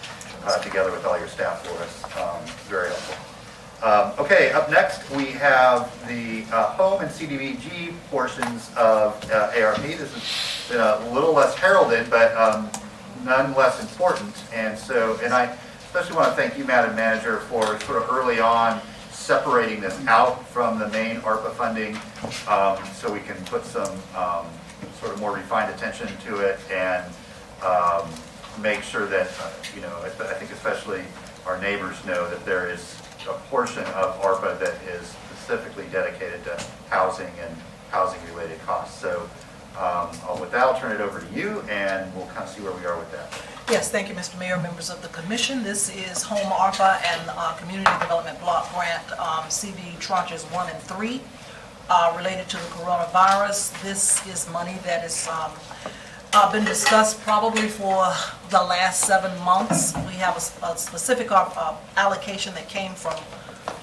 together with all your staff for us. Very helpful. Okay, up next we have the home and CDBG portions of ARP. This has been a little less heralded, but none less important. And I especially want to thank you, Madam Manager, for sort of early on separating this out from the main ARPA funding so we can put some sort of more refined attention to it and make sure that, I think especially our neighbors know that there is a portion of ARPA that is specifically dedicated to housing and housing-related costs. So with that, I'll turn it over to you, and we'll kind of see where we are with that. Yes, thank you, Mr. Mayor, members of the commission. This is Home ARPA and Community Development Block Grant, CV tranches 1 and 3, related to the coronavirus. This is money that has been discussed probably for the last 7 months. We have a specific allocation that came from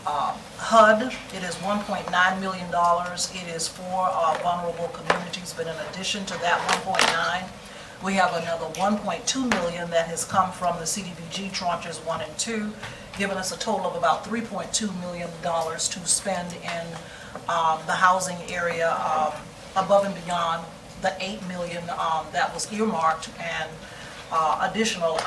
HUD. It is $1.9 million. It is for vulnerable communities, but in addition to that 1.9, we have another 1.2 million that has come from the CDBG tranches 1 and 2, giving us a total of about $3.2 million to spend in the housing area above and beyond the $8 million that was earmarked, and additional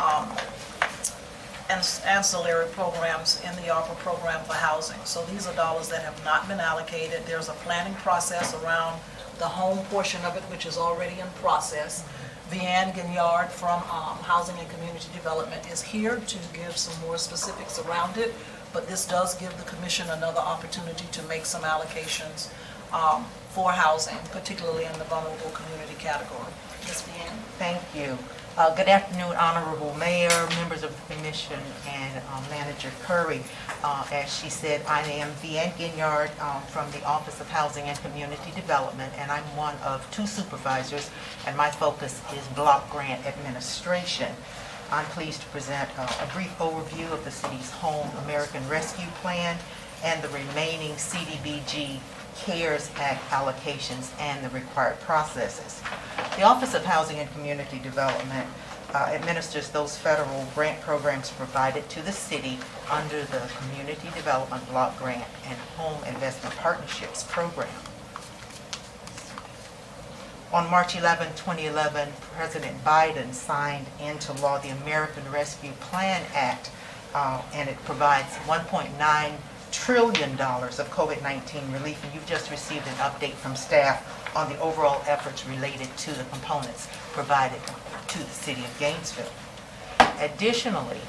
ancillary programs in the ARPA program for housing. So these are dollars that have not been allocated. There's a planning process around the home portion of it, which is already in process. Vianne Ginyard from Housing and Community Development is here to give some more specifics around it, but this does give the commission another opportunity to make some allocations for housing, particularly in the vulnerable community category. Ms. Vianne? Thank you. Good afternoon, Honorable Mayor, members of the Commission, and Manager Curry. As she said, I am Vianne Ginyard from the Office of Housing and Community Development, and I'm one of 2 supervisors, and my focus is block grant administration. I'm pleased to present a brief overview of the city's Home American Rescue Plan and the remaining CDBG CARES Act allocations and the required processes. The Office of Housing and Community Development administers those federal grant programs provided to the city under the Community Development Block Grant and Home Investment Partnerships Program. On March 11, 2011, President Biden signed into law the American Rescue Plan Act, and it provides $1.9 trillion of COVID-19 relief, and you've just received an update from staff on the overall efforts related to the components provided to the city of Gainesville. Additionally,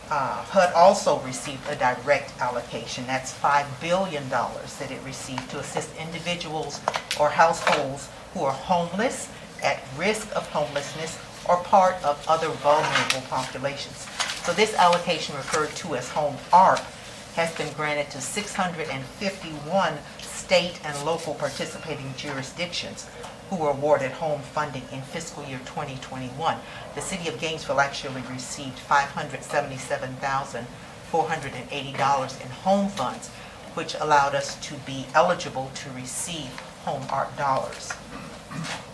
HUD also received a direct allocation. That's $5 billion that it received to assist individuals or households who are homeless, at risk of homelessness, or part of other vulnerable populations. So this allocation, referred to as Home ARP, has been granted to 651 state and local participating jurisdictions who were awarded home funding in fiscal year 2021. The city of Gainesville actually received $577,480 in home funds, which allowed us to be eligible to receive Home ARP dollars.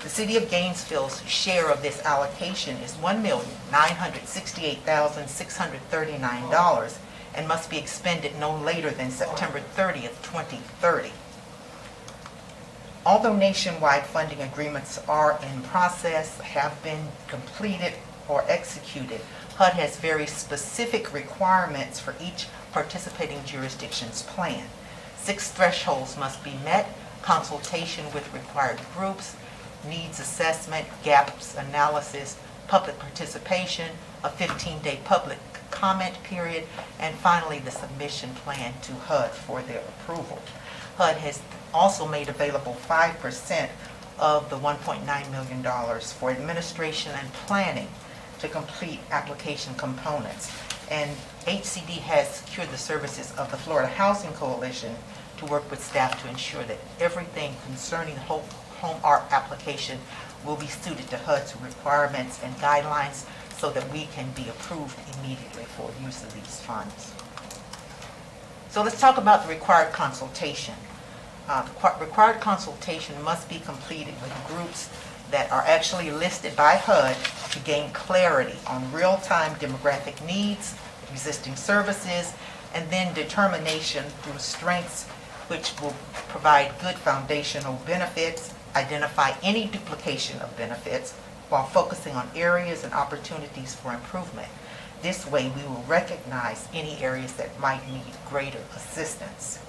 The city of Gainesville's share of this allocation is $1,968,639 and must be expended no later than September 30th, 2030. Although nationwide funding agreements are in process, have been completed or executed, HUD has very specific requirements for each participating jurisdiction's plan. 6 thresholds must be met: consultation with required groups, needs assessment, gaps analysis, public participation, a 15-day public comment period, and finally the submission plan to HUD for their approval. HUD has also made available 5% of the $1.9 million for administration and planning to complete application components. And HCD has secured the services of the Florida Housing Coalition to work with staff to ensure that everything concerning the Home ARP application will be suited to HUD's requirements and guidelines so that we can be approved immediately for use of these funds. So let's talk about the required consultation. The required consultation must be completed with groups that are actually listed by HUD to gain clarity on real-time demographic needs, existing services, and then determination through strengths which will provide good foundational benefits, identify any duplication of benefits, while focusing on areas and opportunities for improvement. This way, we will recognize any areas that might need greater assistance.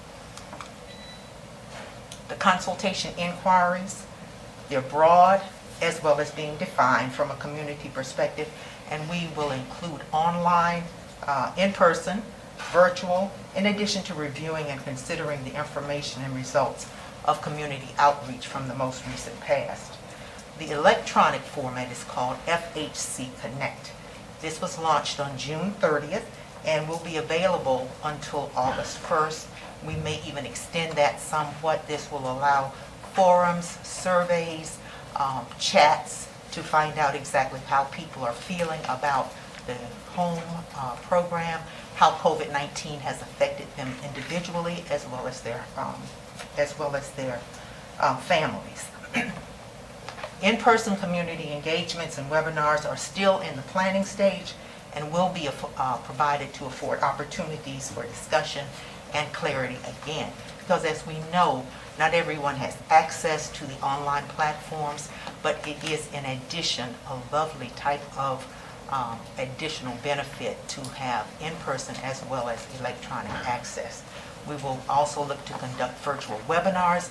The consultation inquiries, they're broad as well as being defined from a community perspective, and we will include online, in-person, virtual, in addition to reviewing and considering the information and results of community outreach from the most recent past. The electronic format is called FHC Connect. This was launched on June 30th and will be available until August 1st. We may even extend that somewhat. This will allow forums, surveys, chats to find out exactly how people are feeling about the home program, how COVID-19 has affected them individually as well as their families. In-person community engagements and webinars are still in the planning stage and will be provided to afford opportunities for discussion and clarity again. Because as we know, not everyone has access to the online platforms, but it is in addition a lovely type of additional benefit to have in-person as well as electronic access. We will also look to conduct virtual webinars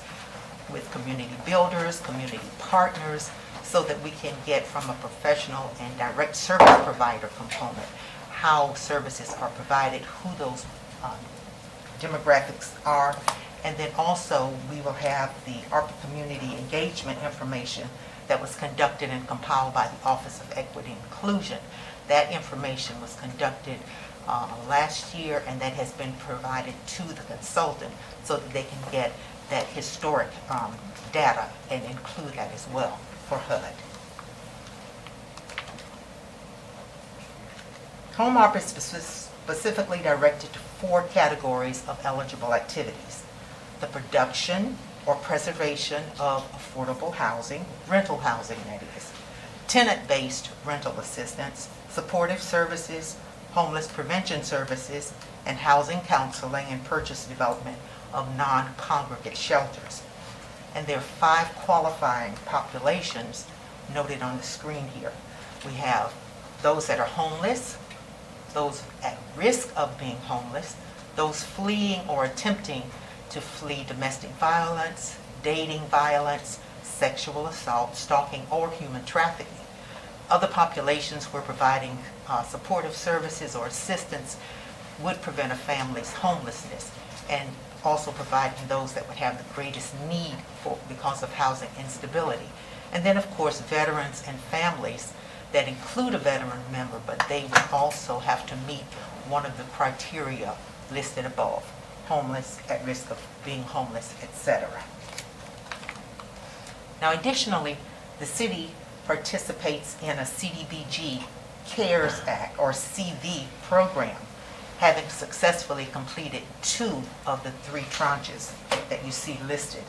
with community builders, community partners, so that we can get from a professional and direct service provider component how services are provided, who those demographics are, and then also we will have the ARPA community engagement information that was conducted and compiled by the Office of Equity and Inclusion. That information was conducted last year, and that has been provided to the consultant so that they can get that historic data and include that as well for HUD. Home ARP is specifically directed to 4 categories of eligible activities: the production or preservation of affordable housing, rental housing that is, tenant-based rental assistance, supportive services, homeless prevention services, and housing counseling and purchase development of non-congregate shelters. And there are 5 qualifying populations noted on the screen here. We have those that are homeless, those at risk of being homeless, those fleeing or attempting to flee domestic violence, dating violence, sexual assault, stalking, or human trafficking. Other populations where providing supportive services or assistance would prevent a family's homelessness, and also providing those that would have the greatest need because of housing instability. And then, of course, veterans and families that include a veteran member, but they would also have to meet one of the criteria listed above: homeless, at risk of being homeless, etc. Now, additionally, the city participates in a CDBG CARES Act, or CV, program, having successfully completed 2 of the 3 tranches that you see listed.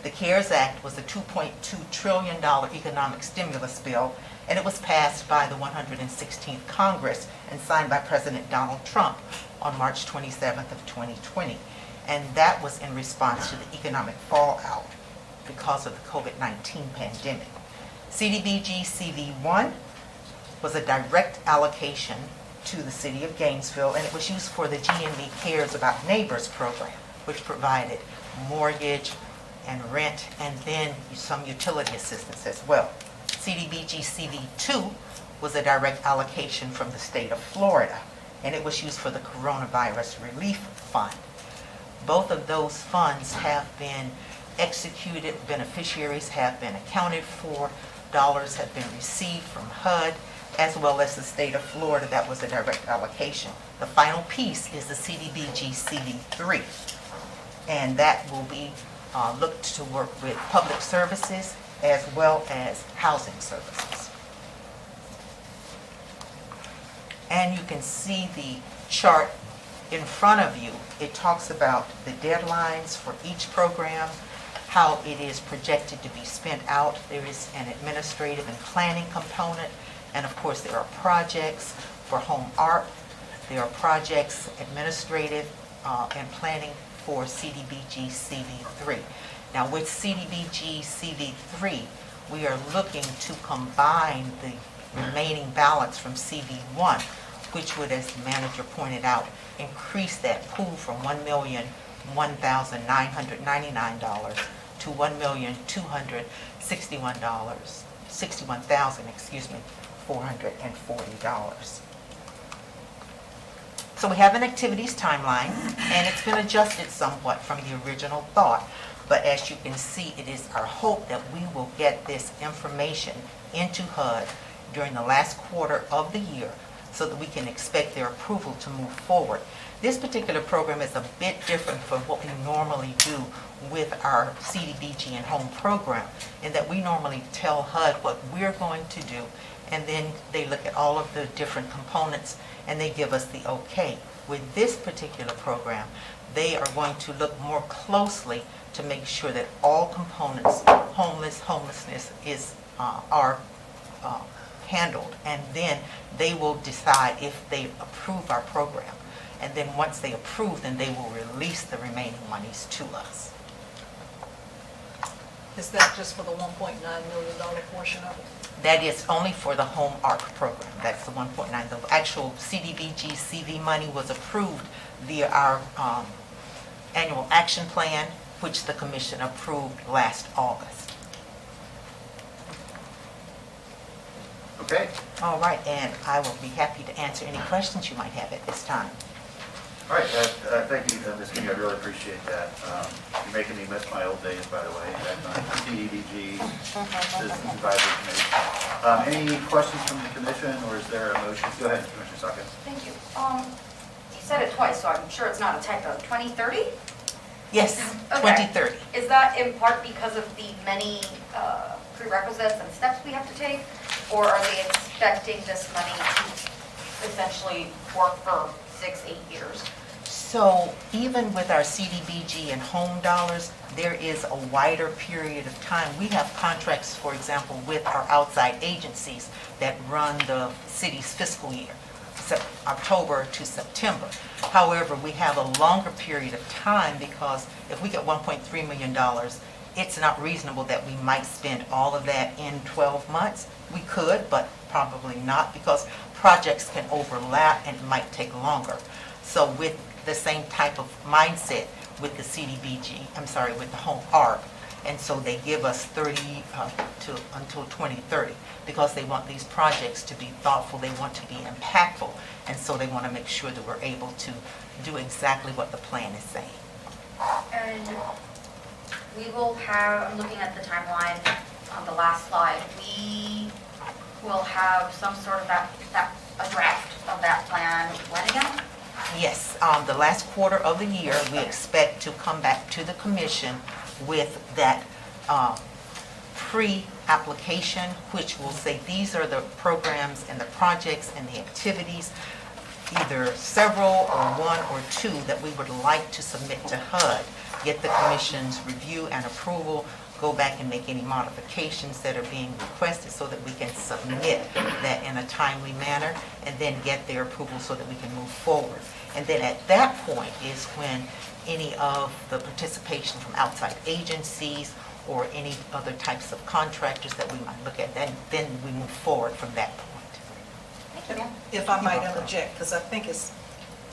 The CARES Act was a $2.2 trillion economic stimulus bill, and it was passed by the 116th Congress and signed by President Donald Trump on March 27th of 2020. And that was in response to the economic fallout because of the COVID-19 pandemic. CDBG CV1 was a direct allocation to the city of Gainesville, and it was used for the GNV Cares About Neighbors program, which provided mortgage and rent, and then some utility assistance as well. CDBG CV2 was a direct allocation from the state of Florida, and it was used for the Coronavirus Relief Fund. Both of those funds have been executed, beneficiaries have been accounted for, dollars have been received from HUD, as well as the state of Florida. That was a direct allocation. The final piece is the CDBG CV3, and that will be looked to work with public services as well as housing services. And you can see the chart in front of you. It talks about the deadlines for each program, how it is projected to be spent out. There is an administrative and planning component, and of course there are projects for home art. There are projects, administrative and planning for CDBG CV3. Now with CDBG CV3, we are looking to combine the remaining balance from CV1, which would, as the manager pointed out, increase that pool from $1,001,999 to $1,261,440. So we have an activities timeline, and it's been adjusted somewhat from the original thought. But as you can see, it is our hope that we will get this information into HUD during the last quarter of the year so that we can expect their approval to move forward. This particular program is a bit different from what we normally do with our CDBG and home program, in that we normally tell HUD what we're going to do, and then they look at all of the different components and they give us the okay. With this particular program, they are going to look more closely to make sure that all components, homelessness are handled, and then they will decide if they approve our program. And then once they approve, then they will release the remaining monies to us. Is that just for the $1.9 million portion of it? That is only for the home ARC program. That's the 1.9. The actual CDBG CV money was approved via our annual action plan, which the commission approved last August. Okay. All right, and I will be happy to answer any questions you might have at this time. All right, thank you, Ms. King, I really appreciate that. You're making me miss my old days, by the way, back on CDBG, Citizens Advisory Committee. Any questions from the commission, or is there a motion? Go ahead, Commissioner Suckett. Thank you. You said it twice, so I'm sure it's not a typo. 2030? Yes, Okay. 2030. Is that in part because of the many prerequisites and steps we have to take? Or are they expecting this money to essentially work for 6-8 years? So even with our CDBG and home dollars, there is a wider period of time. We have contracts, for example, with our outside agencies that run the city's fiscal year, October to September. However, we have a longer period of time, because if we get $1.3 million it's not reasonable that we might spend all of that in 12 months. We could, but probably not, because projects can overlap and it might take longer. So with the same type of mindset with the with the home ARC, and so they give us 30 until 2030, because they want these projects to be thoughtful, they want to be impactful, and so they want to make sure that we're able to do exactly what the plan is saying. And we will have, I'm looking at the timeline on the last slide, we will have some sort of a draft of that plan when again? Yes, the last quarter of the year, we expect to come back to the commission with that pre-application, which will say these are the programs and the projects and the activities, either several or one or two, that we would like to submit to HUD, get the commission's review and approval, go back and make any modifications that are being requested so that we can submit that in a timely manner, and then get their approval so that we can move forward. And then at that point is when any of the participation from outside agencies or any other types of contractors that we might look at, then we move forward from that point. Thank you. If I might interject, because I think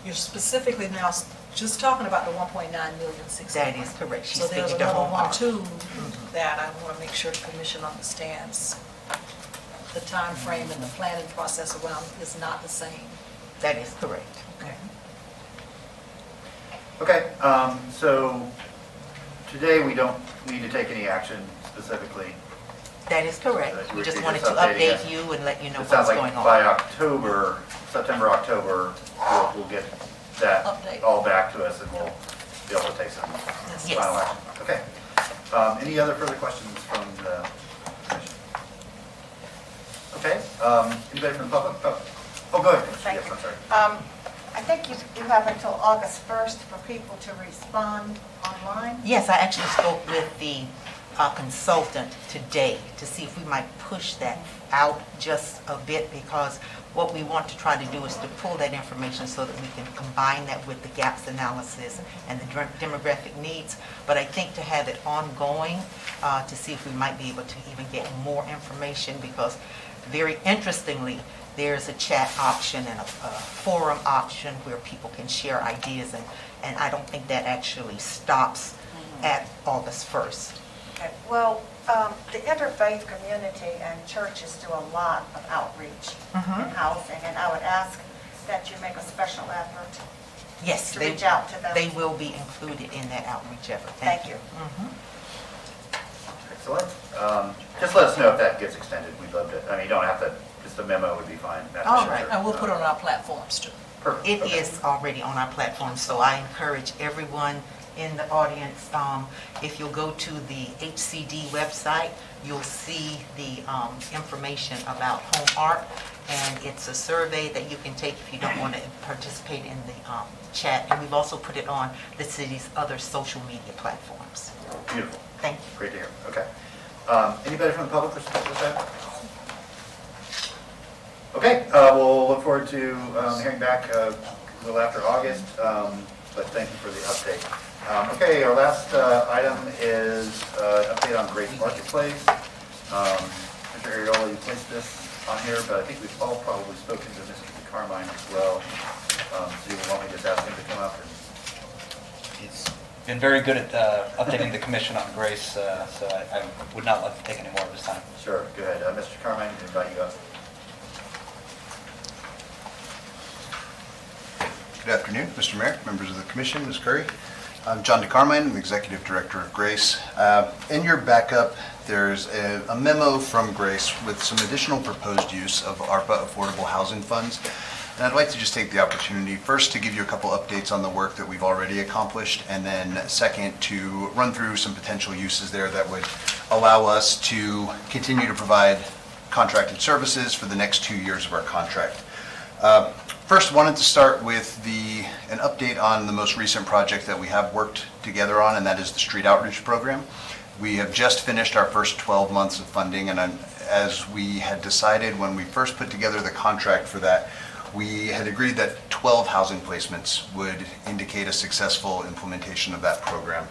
you're specifically now just talking about the 1.9 million. That is correct. She's So there's speaking to another home one ARC. too that I want to make sure the commission understands. The time frame and the planning process around is not the same. That is correct. Okay. Okay, so today we don't need to take any action specifically. That is correct. So We you're just wanted to updating us. update you and let you know It what's sounds like going on. by October, September, October, we'll get that Update. all back to us and we'll be able to take some Yes. final action. Okay. Any other further questions from the commission? Okay, anybody from the public? Oh, go ahead. Thank Yes, you. I'm sorry. I think you have until August 1st for people to respond online. Yes, I actually spoke with the consultant today to see if we might push that out just a bit, because what we want to try to do is to pull that information so that we can combine that with the gaps analysis and the demographic needs. But I think to have it ongoing, to see if we might be able to even get more information, because very interestingly, there's a chat option and a forum option where people can share ideas, and I don't think that actually stops at August 1st. Okay. Well, the interfaith community and churches do a lot of outreach in housing, and I would ask that you make a special effort Yes, to they, reach out to them. they will be included in that outreach effort. Thank you. Excellent. Just let us know if that gets extended. We'd love to, I mean, you don't have to, just a memo would be fine. Not All sure. right. And we'll put it on our platforms too. Perfect. It Okay. is already on our platform, so I encourage everyone in the audience, if you'll go to the HCD website, you'll see the information about home art, and it's a survey that you can take if you don't want to participate in the chat, and we've also put it on the city's other social media platforms. Beautiful. Thank you. Great to hear. Okay. Anybody from the public wish to speak to that? Okay, we'll look forward to hearing back a little after August, but thank you for the update. Okay, our last item is update on Grace Marketplace. Mr. Ariola, you placed this on here, but I think we've all probably spoken to Mr. Carmine as well. So you want me to just ask him to come up? He's been very good at updating the commission on Grace, so I would not like to take any more of his time. Sure, go ahead. Mr. Carmine, I invite you up. Good afternoon, Mr. Mayor, members of the commission, Ms. Curry. I'm John DeCarmine, I'm the Executive Director of Grace. In your backup, there's a memo from Grace with some additional proposed use of ARPA affordable housing funds. And I'd like to just take the opportunity first to give you a couple updates on the work that we've already accomplished, and then second to run through some potential uses there that would allow us to continue to provide contracted services for the next 2 years of our contract. First, wanted to start with an update on the most recent project that we have worked together on, and that is the Street Outreach Program. We have just finished our first 12 months of funding, and as we had decided when we first put together the contract for that, we had agreed that 12 housing placements would indicate a successful implementation of that program.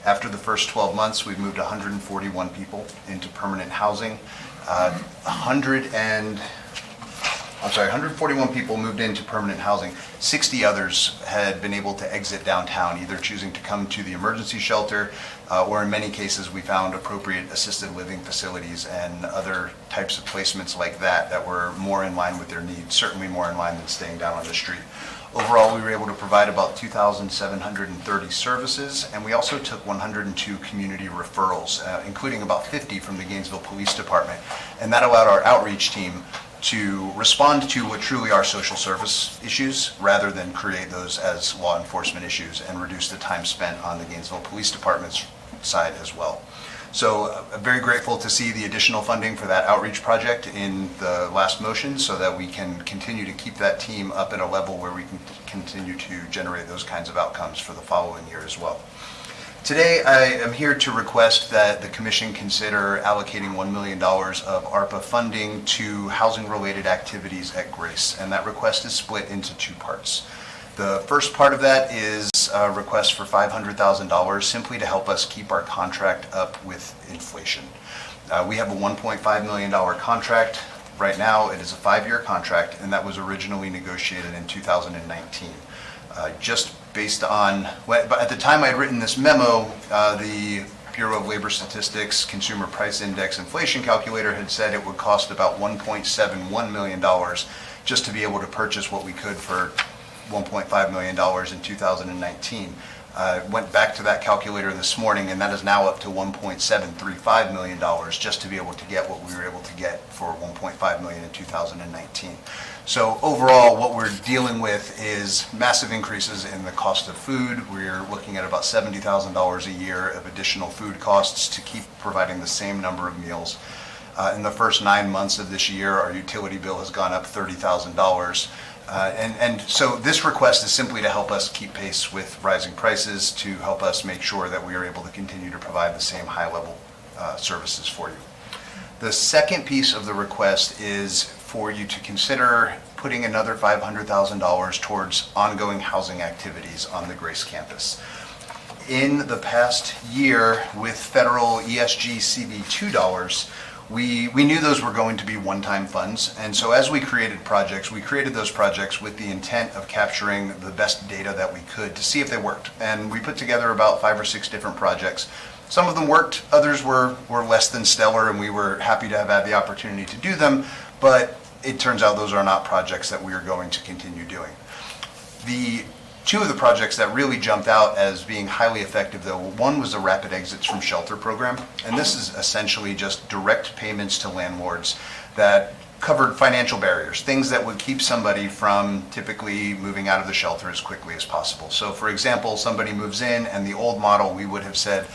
After the first 12 months, we've moved 141 people into permanent housing. 141 people moved into permanent housing. 60 others had been able to exit downtown, either choosing to come to the emergency shelter, or in many cases, we found appropriate assisted living facilities and other types of placements like that that were more in line with their needs, certainly more in line than staying down on the street. Overall, we were able to provide about 2,730 services, and we also took 102 community referrals, including about 50 from the Gainesville Police Department. And that allowed our outreach team to respond to what truly are social service issues rather than create those as law enforcement issues and reduce the time spent on the Gainesville Police Department's side as well. So very grateful to see the additional funding for that outreach project in the last motion so that we can continue to keep that team up at a level where we can continue to generate those kinds of outcomes for the following year as well. Today, I am here to request that the Commission consider allocating $1 million of ARPA funding to housing-related activities at Grace, and that request is split into two parts. The first part of that is a request for $500,000 simply to help us keep our contract up with inflation. We have a $1.5 million contract. Right now, it is a 5-year contract, and that was originally negotiated in 2019. Just based on, but at the time I'd written this memo, the Bureau of Labor Statistics Consumer Price Index inflation calculator had said it would cost about $1.71 million just to be able to purchase what we could for $1.5 million in 2019. Went back to that calculator this morning, and that is now up to $1.735 million just to be able to get what we were able to get for $1.5 million in 2019. So overall, what we're dealing with is massive increases in the cost of food. We're looking at about $70,000 a year of additional food costs to keep providing the same number of meals. In the first 9 months of this year, our utility bill has gone up $30,000. And so this request is simply to help us keep pace with rising prices, to help us make sure that we are able to continue to provide the same high-level services for you. The second piece of the request is for you to consider putting another $500,000 towards ongoing housing activities on the Grace campus. In the past year, with federal ESG CB2 dollars, we knew those were going to be one-time funds, and so as we created those projects with the intent of capturing the best data that we could to see if they worked. And we put together about 5 or 6 different projects. Some of them worked, others were less than stellar, and we were happy to have had the opportunity to do them, but it turns out those are not projects that we are going to continue doing. The 2 of the projects that really jumped out as being highly effective, though, one was the Rapid Exits from Shelter program, and this is essentially just direct payments to landlords that covered financial barriers, things that would keep somebody from typically moving out of the shelter as quickly as possible. So, for example, somebody moves in, and the old model, we would have said,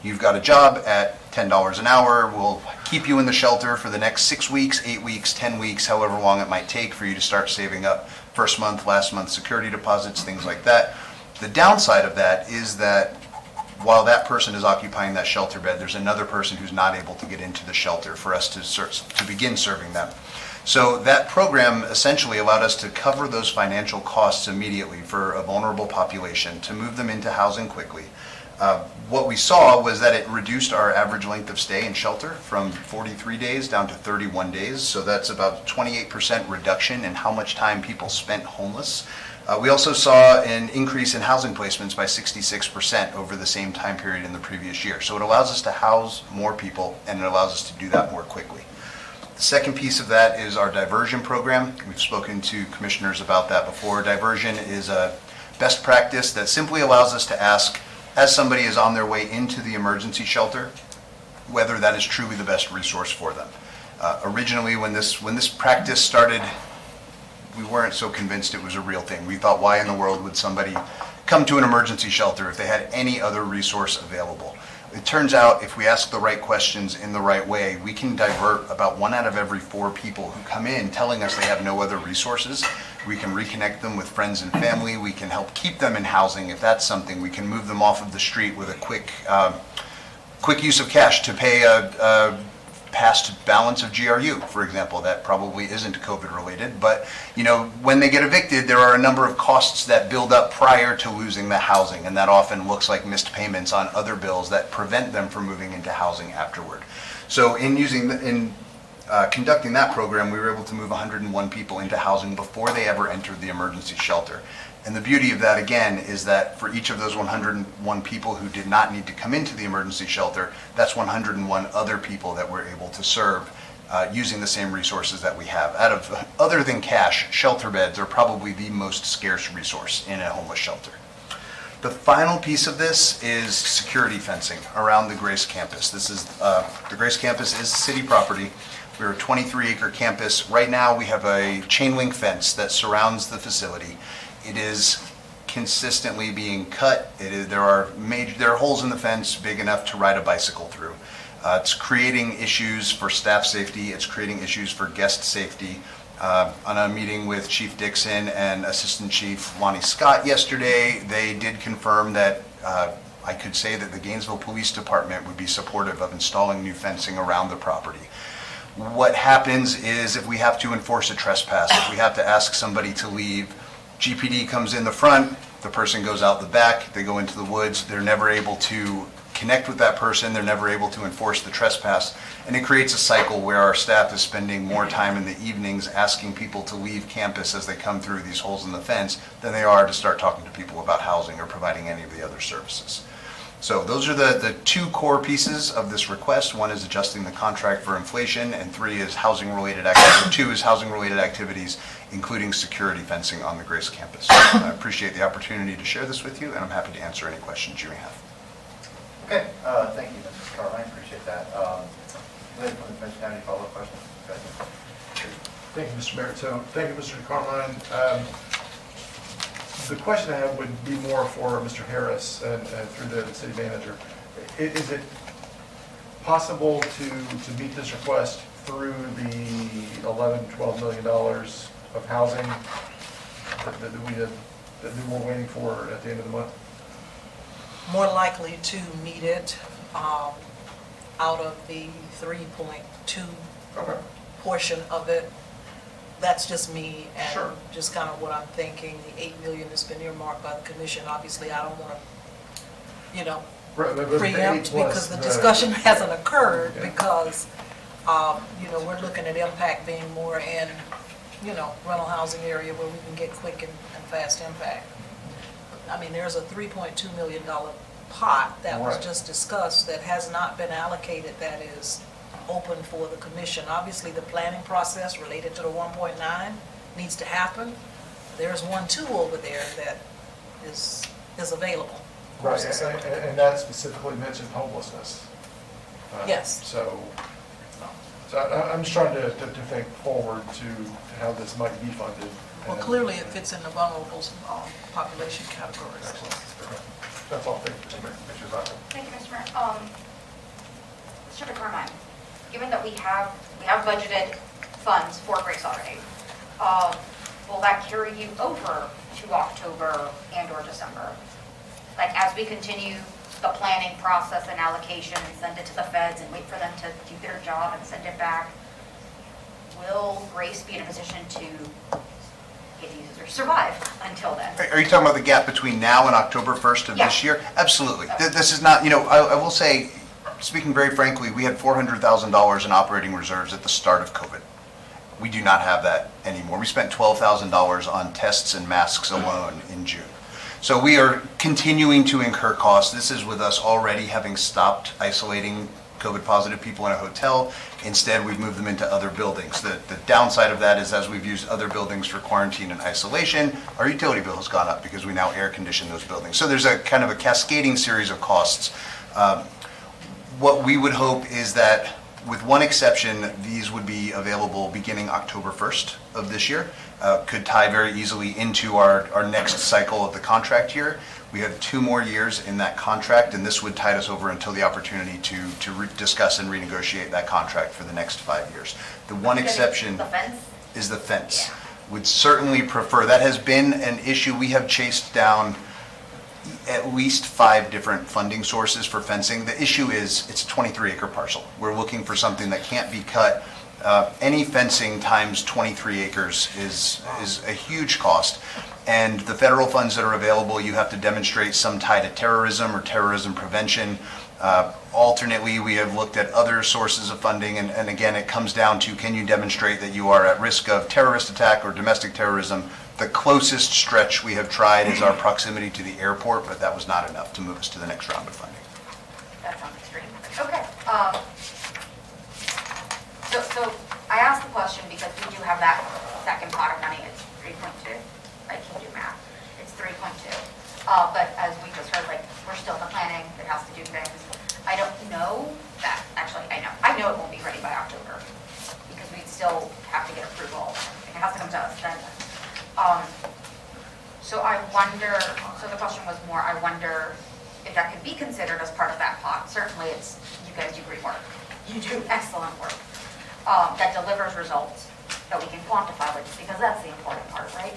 you've got a job at $10 an hour, we'll keep you in the shelter for the next 6 weeks, 8 weeks, 10 weeks, however long it might take for you to start saving up first month, last month security deposits, things like that. The downside of that is that while that person is occupying that shelter bed, there's another person who's not able to get into the shelter for us to begin serving them. So that program essentially allowed us to cover those financial costs immediately for a vulnerable population, to move them into housing quickly. What we saw was that it reduced our average length of stay in shelter from 43 days down to 31 days. So that's about 28% reduction in how much time people spent homeless. We also saw an increase in housing placements by 66% over the same time period in the previous year. So it allows us to house more people, and it allows us to do that more quickly. The second piece of that is our diversion program. We've spoken to commissioners about that before. Diversion is a best practice that simply allows us to ask, as somebody is on their way into the emergency shelter, whether that is truly the best resource for them. Originally, when this practice started, we weren't so convinced it was a real thing. We thought, why in the world would somebody come to an emergency shelter if they had any other resource available? It turns out if we ask the right questions in the right way, we can divert about 1 out of every 4 people who come in telling us they have no other resources. We can reconnect them with friends and family. We can help keep them in housing if that's something. We can move them off of the street with a quick use of cash to pay a past balance of GRU, for example, that probably isn't COVID related, but when they get evicted, there are a number of costs that build up prior to losing the housing, and that often looks like missed payments on other bills that prevent them from moving into housing afterward. So in conducting that program, we were able to move 101 people into housing before they ever entered the emergency shelter. And the beauty of that, again, is that for each of those 101 people who did not need to come into the emergency shelter, that's 101 other people that we're able to serve using the same resources that we have. Other than cash, shelter beds are probably the most scarce resource in a homeless shelter. The final piece of this is security fencing around the Grace campus. The Grace campus is city property. We're a 23-acre campus. Right now, we have a chain link fence that surrounds the facility. It is consistently being cut. There are holes in the fence big enough to ride a bicycle through. It's creating issues for staff safety. It's creating issues for guest safety. On a meeting with Chief Dixon and Assistant Chief Lonnie Scott yesterday, they did confirm that I could say that the Gainesville Police Department would be supportive of installing new fencing around the property. What happens is if we have to enforce a trespass, if we have to ask somebody to leave, GPD comes in the front, the person goes out the back, they go into the woods, they're never able to connect with that person, they're never able to enforce the trespass, and it creates a cycle where our staff is spending more time in the evenings asking people to leave campus as they come through these holes in the fence than they are to start talking to people about housing or providing any of the other services. So those are the two core pieces of this request. One is adjusting the contract for inflation, and two is housing-related activities, including security fencing on the Grace campus. I appreciate the opportunity to share this with you, and I'm happy to answer any questions you may have. Okay, thank you, Mrs. Carmine, appreciate that. Anybody from the commission have any follow-up questions? Thank you, Mr. Mayor. So, thank you, Mr. Carmine. The question I have would be more for Mr. Harris and through the city manager. Is it possible to meet this request through the $11-12 million of housing that we're waiting for at the end of the month? More likely to meet it out of the 3.2 portion of it. That's just me and just kind of what I'm thinking. The $8 million has been earmarked by the commission. Obviously, I don't want to, preempt because the discussion hasn't occurred because, we're looking at impact being more in, rental housing area where we can get quick and fast impact. I mean, there's a $3.2 million pot that was just discussed that has not been allocated that is open for the commission. Obviously, the planning process related to the 1.9 needs to happen. There's 1.2 over there that is available. Right, and that specifically mentioned homelessness. Yes. So I'm just trying to think forward to how this might be funded. Well, clearly it fits in the vulnerable population categories. Excellent. That's all. Thank you, Mr. Mayor. Thank you, Mr. Mayor. Mr. Carmine, given that we have budgeted funds for Grace already, will that carry you over to October and/or December? Like as we continue the planning process and allocation and send it to the feds and wait for them to do their job and send it back, will Grace be in a position to survive until then? Are you talking about the gap between now and October 1st of this year? Absolutely. This is not, I will say, speaking very frankly, we had $400,000 in operating reserves at the start of COVID. We do not have that anymore. We spent $12,000 on tests and masks alone in June. So we are continuing to incur costs. This is with us already having stopped isolating COVID positive people in a hotel. Instead, we've moved them into other buildings. The downside of that is as we've used other buildings for quarantine and isolation, our utility bill has gone up because we now air condition those buildings. So there's a kind of a cascading series of costs. What we would hope is that, with one exception, these would be available beginning October 1st of this year. Could tie very easily into our next cycle of the contract year. We have 2 more years in that contract, and this would tide us over until the opportunity to discuss and renegotiate that contract for the next 5 years. The one exception is the fence. Yeah. Would certainly prefer, that has been an issue we have chased down at least 5 different funding sources for fencing. The issue is it's a 23-acre parcel. We're looking for something that can't be cut. Any fencing times 23 acres is a huge cost. And the federal funds that are available, you have to demonstrate some tie to terrorism or terrorism prevention. Alternately, we have looked at other sources of funding, and again, it comes down to, can you demonstrate that you are at risk of terrorist attack or domestic terrorism? The closest stretch we have tried is our proximity to the airport, but that was not enough to move us to the next round of funding. That sounds extreme. Okay. So I asked the question because we do have that second pot of money. It's 3.2. I can do math. It's 3.2. But as we just heard, like, we're still in the planning. It has to do things. I don't know that. Actually, I know. I know it won't be ready by October because we still have to get approval. It has to come to us then. So I wonder, so the question was more, I wonder if that could be considered as part of that pot. Certainly it's, you guys do great work. You do excellent work. That delivers results that we can quantify, which, because that's the important part, right?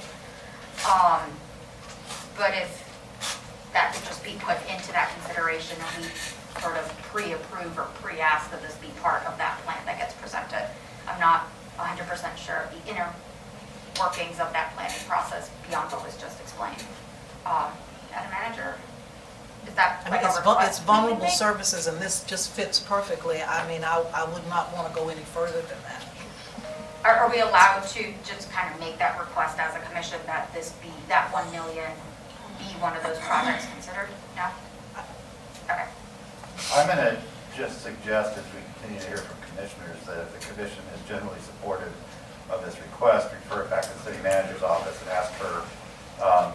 But if that could just be put into that consideration and we sort of pre-approve or pre-ask that this be part of that plan that gets presented. I'm not 100% sure of the inner workings of that planning process beyond what was just explained. Madam Manager, is that I mean, like a request? it's vulnerable services, and this just fits perfectly. I mean, I would not want to go any further than that. Are we allowed to just kind of make that request as a commission that this be, that 1 million be one of those projects considered? No? Okay. I'm going to just suggest, as we continue to hear from commissioners, that if the commission is generally supportive of this request, refer it back to the city manager's office and ask her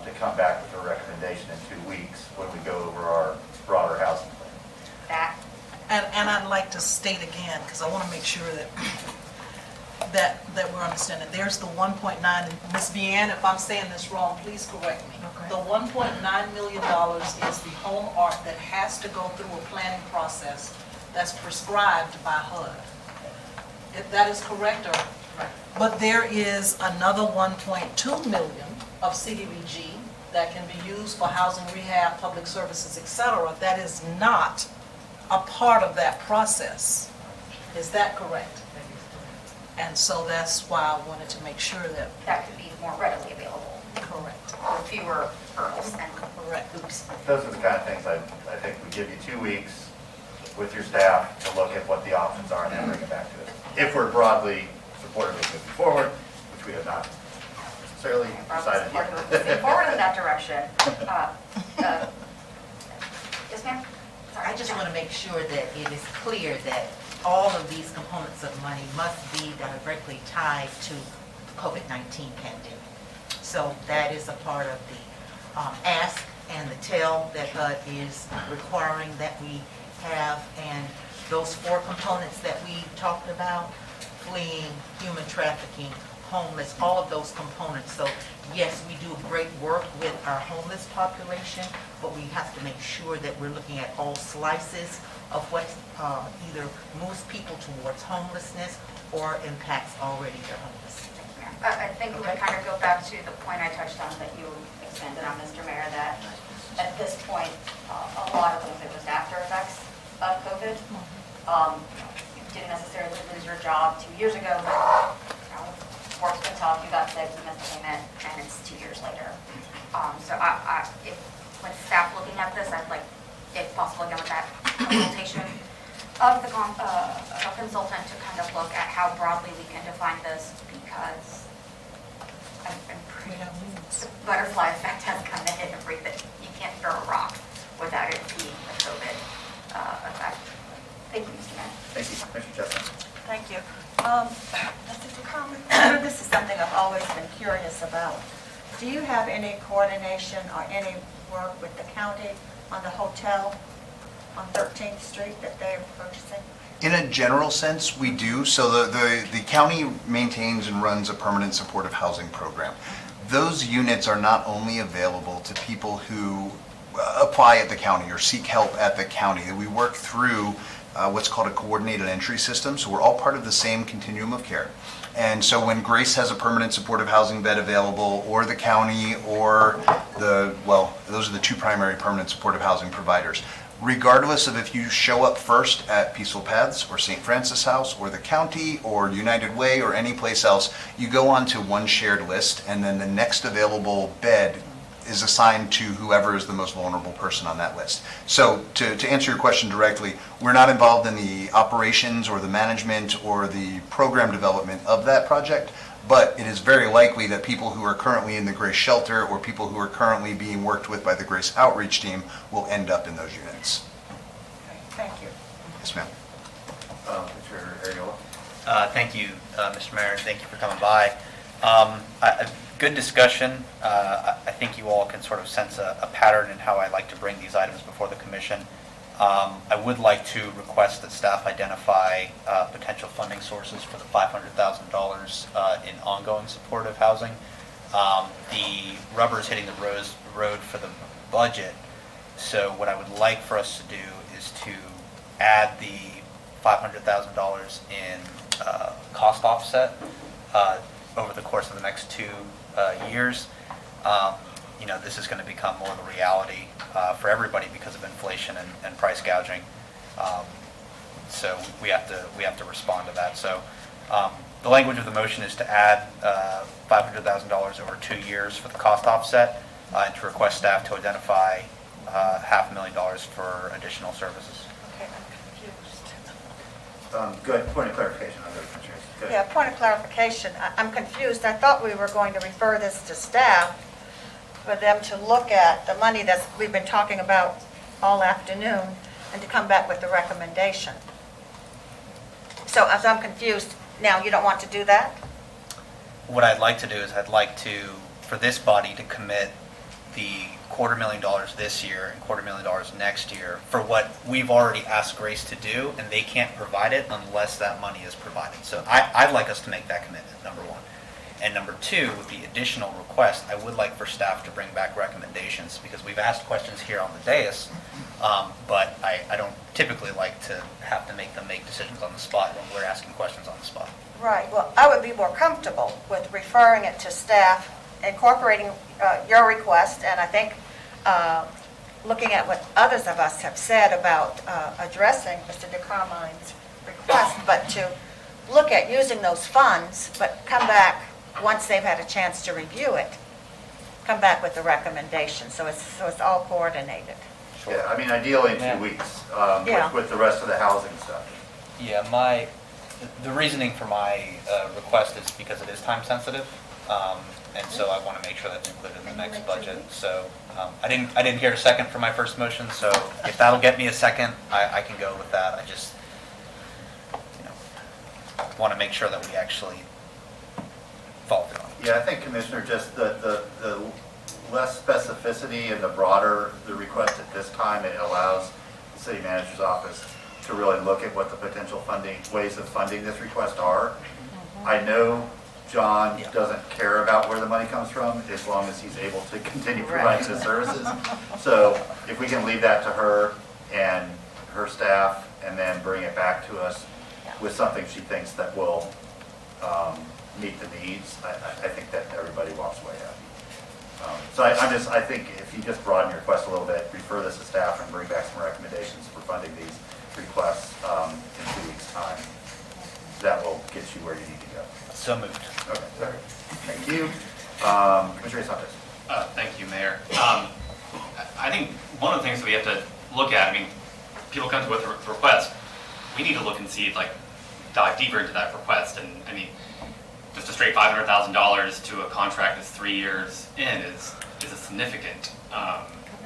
to come back with a recommendation in 2 weeks when we go over our broader housing plan. And I'd like to state again, because I want to make sure that we're understanding. There's the 1.9, and Ms. Deanne, if I'm saying this wrong, please correct me. Okay. The $1.9 million is the home art that has to go through a planning process that's prescribed by HUD. If that is correct, or, but there is another 1.2 million of CDBG that can be used for housing rehab, public services, et cetera. That is not a part of that process. Is that correct? And so that's why I wanted to make sure that. That could be more readily available. Correct. With fewer hurdles and Correct. oops. Those are the kind of things I think we give you 2 weeks with your staff to look at what the options are and then bring it back to us. If we're broadly supportive of moving forward, which we have not necessarily decided yet. Moving forward in that direction. Yes, ma'am? Sorry. I just want to make sure that it is clear that all of these components of money must be directly tied to the COVID-19 pandemic. So that is a part of the ask and the tell that HUD is requiring that we have. And those 4 components that we talked about, fleeing, human trafficking, homeless, all of those components. So yes, we do great work with our homeless population, but we have to make sure that we're looking at all slices of what either moves people towards homelessness or impacts already their homeless. I think we would kind of go back to the point I touched on that you expanded on, Mr. Mayor, that at this point, a lot of them, it was after effects of COVID. You didn't necessarily lose your job 2 years ago, but work's been tough, you got sick, you missed a payment, and it's 2 years later. So if, with staff looking at this, I'd like, if possible, again with that consultation of the a consultant to kind of look at how broadly we can define this, because I'm pretty, the butterfly effect has come in and everything. You can't throw a rock without it being the COVID effect. Thank you, Mr. Mayor. Thank you, Commissioner Chestnut. Thank you. This is something I've always been curious about. Do you have any coordination or any work with the county on the hotel on 13th Street that they're purchasing? In a general sense, we do. So the county maintains and runs a permanent supportive housing program. Those units are not only available to people who apply at the county or seek help at the county. We work through what's called a coordinated entry system. So we're all part of the same continuum of care. And so when Grace has a permanent supportive housing bed available, or the county, or Those are the two primary permanent supportive housing providers. Regardless of if you show up first at Peaceful Paths or St. Francis House or the county or United Way or any place else, you go on to one shared list, and then the next available bed is assigned to whoever is the most vulnerable person on that list. So to answer your question directly, we're not involved in the operations or the management or the program development of that project, but it is very likely that people who are currently in the Grace Shelter or people who are currently being worked with by the Grace Outreach Team will end up in those units. Thank you. Yes, ma'am. Mr. Ariola? Thank you, Mr. Mayor, and thank you for coming by. Good discussion. I think you all can sort of sense a pattern in how I like to bring these items before the commission. I would like to request that staff identify potential funding sources for the $500,000 in ongoing supportive housing. The rubber is hitting the road for the budget, so what I would like for us to do is to add the $500,000 in cost offset over the course of the next 2 years. This is going to become more of a reality for everybody because of inflation and price gouging. So we have to respond to that. So the language of the motion is to add $500,000 over 2 years for the cost offset and to request staff to identify $500,000 for additional services. Okay, I'm confused. Good, point of clarification. I'll go to Commissioner. Good. Yeah, point of clarification. I'm confused. I thought we were going to refer this to staff for them to look at the money that we've been talking about all afternoon and to come back with the recommendation. So as I'm confused, now you don't want to do that? What I'd like to do is I'd like to, for this body to commit the $250,000 this year and $250,000 next year for what we've already asked Grace to do, and they can't provide it unless that money is provided. So I'd like us to make that commitment, number one. And number two, with the additional request, I would like for staff to bring back recommendations, because we've asked questions here on the dais, but I don't typically like to have to make them make decisions on the spot when we're asking questions on the spot. Right. Well, I would be more comfortable with referring it to staff, incorporating your request, and I think looking at what others of us have said about addressing Mr. DeCarmine's request, but to look at using those funds, but come back once they've had a chance to review it, come back with the recommendation, so it's all coordinated. Yeah, I mean, ideally in 2 weeks, Yeah. with the rest of the housing stuff. Yeah, the reasoning for my request is because it is time sensitive, and so I want to make sure that's included in the next budget. So I didn't hear a second for my first motion, so if that'll get me a second, I can go with that. I just want to make sure that we actually follow through on it. Yeah, I think, Commissioner, just the less specificity and the broader the request at this time, it allows the city manager's office to really look at what the potential ways of funding this request are. I know John doesn't care about where the money comes from as long as he's able to continue providing the services. So if we can leave that to her and her staff and then bring it back to us with something she thinks that will meet the needs, I think that everybody walks away happy. So I think if you just broaden your request a little bit, refer this to staff and bring back some recommendations for funding these requests in 2 weeks' time, that will get you where you need to go. So moved. Okay, thank you. Commissioner Santos. Thank you, Mayor. I think one of the things that we have to look at, I mean, people come to us with requests, we need to look and see, dive deeper into that request. And I mean, just a straight $500,000 to a contract that's 3 years in is a significant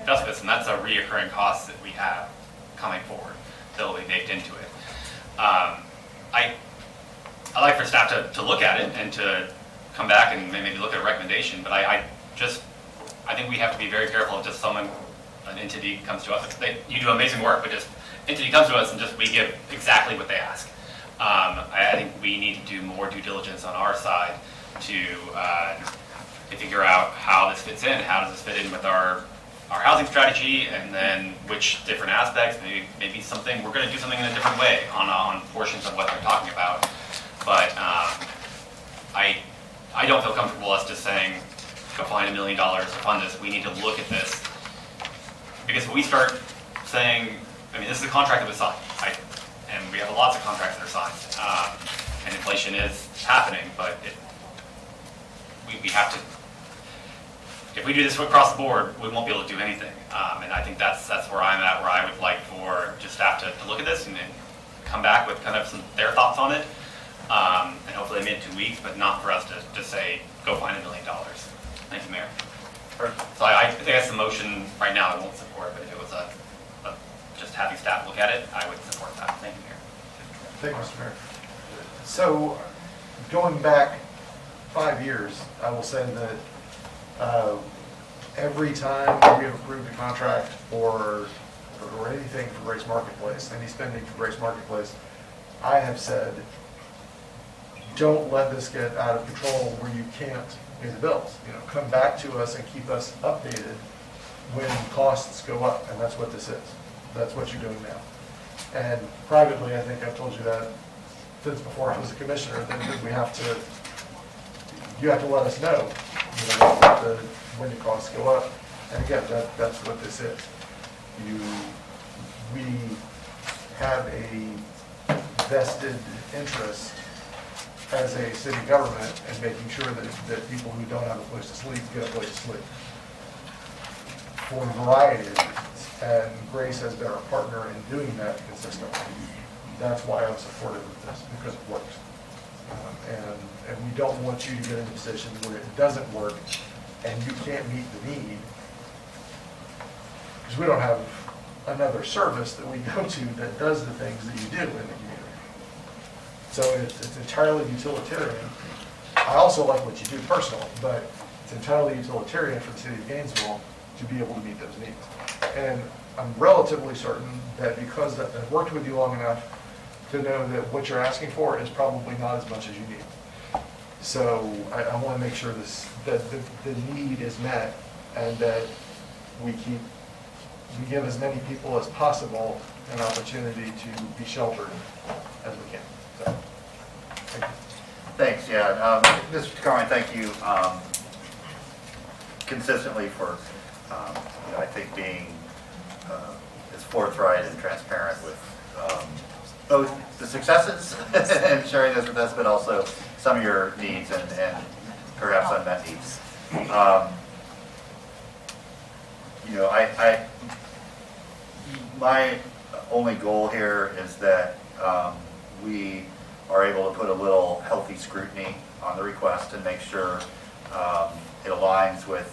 justice, and that's a reoccurring cost that we have coming forward that will be baked into it. I like for staff to look at it and to come back and maybe look at a recommendation, but I think we have to be very careful if just an entity comes to us. You do amazing work, but just entity comes to us and just we give exactly what they ask. I think we need to do more due diligence on our side to figure out how this fits in. How does this fit in with our housing strategy, and then which different aspects, maybe something, we're going to do something in a different way on portions of what they're talking about. But I don't feel comfortable us just saying, go find $1 million to fund this. We need to look at this because if we start saying, I mean, this is a contract that was signed, right? And we have lots of contracts that are signed, and inflation is happening, but we have to, if we do this across the board, we won't be able to do anything. And I think that's where I'm at, where I would like for just staff to look at this and then come back with kind of their thoughts on it. And hopefully maybe in 2 weeks, but not for us to just say, go find $1 million. Thank you, Mayor. So I think that's the motion right now I won't support, but if it was just having staff look at it, I would support that. Thank you, Mayor. Thank you, Mr. Mayor. So, going back 5 years, I will say that every time we have approved a contract or anything for Grace Marketplace, any spending for Grace Marketplace, I have said, don't let this get out of control where you can't pay the bills. You know, come back to us and keep us updated when costs go up, and that's what this is. That's what you're doing now. And privately, I think I've told you that since before I was a commissioner, that you have to let us know, when the costs go up. And again, that's what this is. We have a vested interest as a city government in making sure that people who don't have a place to sleep get a place to sleep. For a variety of reasons. And Grace has been our partner in doing that consistently. That's why I'm supportive of this, because it works. And we don't want you to get in a position where it doesn't work and you can't meet the need. Because we don't have another service that we go to that does the things that you do in the community. So it's entirely utilitarian. I also like what you do personally, but it's entirely utilitarian for the city of Gainesville to be able to meet those needs. And I'm relatively certain that because I've worked with you long enough to know that what you're asking for is probably not as much as you need. So I want to make sure that the need is met and that we give as many people as possible an opportunity to be sheltered as we can. So, thank you. Thanks, yeah. Mr. Carmen, thank you consistently for, I think, being as forthright and transparent with both the successes and sharing this with us, but also some of your needs and perhaps unmet needs. My only goal here is that we are able to put a little healthy scrutiny on the request and make sure it aligns with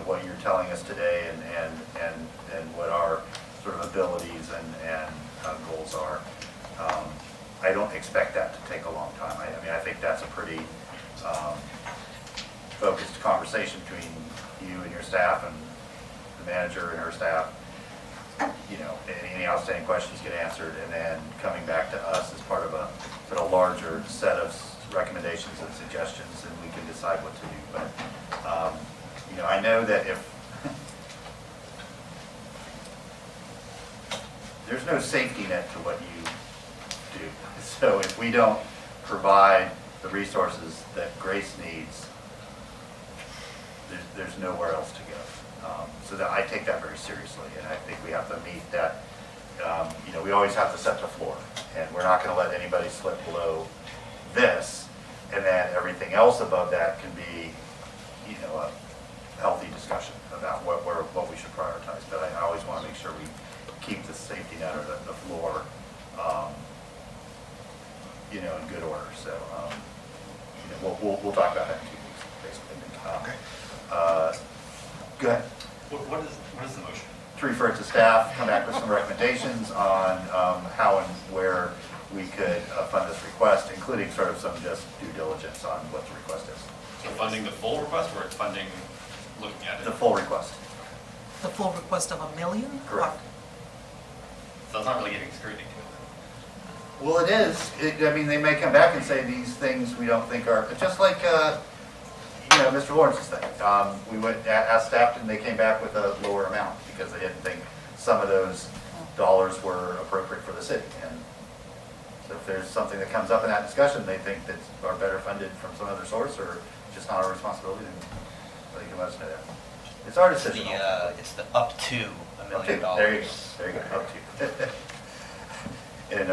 what you're telling us today and what our sort of abilities and goals are. I don't expect that to take a long time. I think that's a pretty focused conversation between you and your staff and the manager and her staff. Any outstanding questions get answered, and then coming back to us as part of a sort of larger set of recommendations and suggestions, and we can decide what to do. But I know that if there's no safety net to what you do, so if we don't provide the resources that Grace needs, there's nowhere else to go. So that I take that very seriously, and I think we have to meet that. We always have to set the floor, and we're not going to let anybody slip below this, and then everything else above that can be, a healthy discussion about what we should prioritize. But I always want to make sure we keep the safety net or the floor, in good order. So, we'll talk about that in 2 weeks, basically. Okay. Go ahead. What is the motion? To refer it to staff, come back with some recommendations on how and where we could fund this request, including sort of some just due diligence on what the request is. So funding the full request, or it's funding looking at it? The full request. The full request of $1 million? Correct. So it's not really giving scrutiny to it. Well, it is. They may come back and say these things we don't think are, just like, Mr. Lawrence's thing. We went, asked staff, and they came back with a lower amount because they didn't think some of those dollars were appropriate for the city. And so if there's something that comes up in that discussion, they think that are better funded from some other source or just not our responsibility, then they can let us know that. It's our decision. It's the up to $1 million. There you go, there you go, up to. And,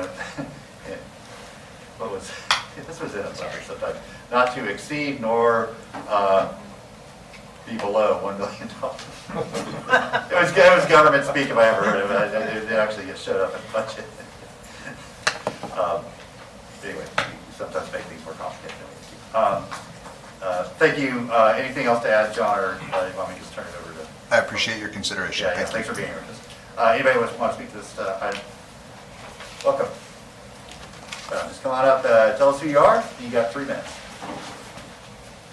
what was, this was in a letter sometime, not to exceed nor be below $1 million. It was government speak if I ever heard of it. It actually just showed up in the budget. Anyway, we sometimes make things more complicated than we do. Thank you. Anything else to add, John, or you want me to just turn it over to? I appreciate your consideration. Yeah, thanks for being here with us. Anybody want to speak to this item? Welcome. Just come on up, tell us who you are. You got 3 minutes.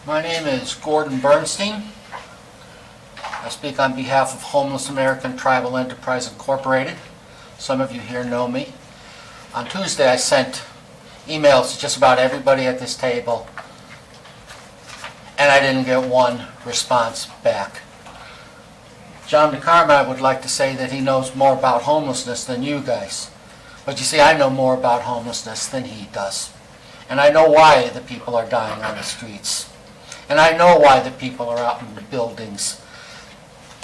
My name is Gordon Bernstein. I speak on behalf of Homeless American Tribal Enterprise Incorporated. Some of you here know me. On Tuesday, I sent emails to just about everybody at this table, and I didn't get one response back. John DeCarmine would like to say that he knows more about homelessness than you guys. But you see, I know more about homelessness than he does. And I know why the people are dying on the streets. And I know why the people are out in the buildings,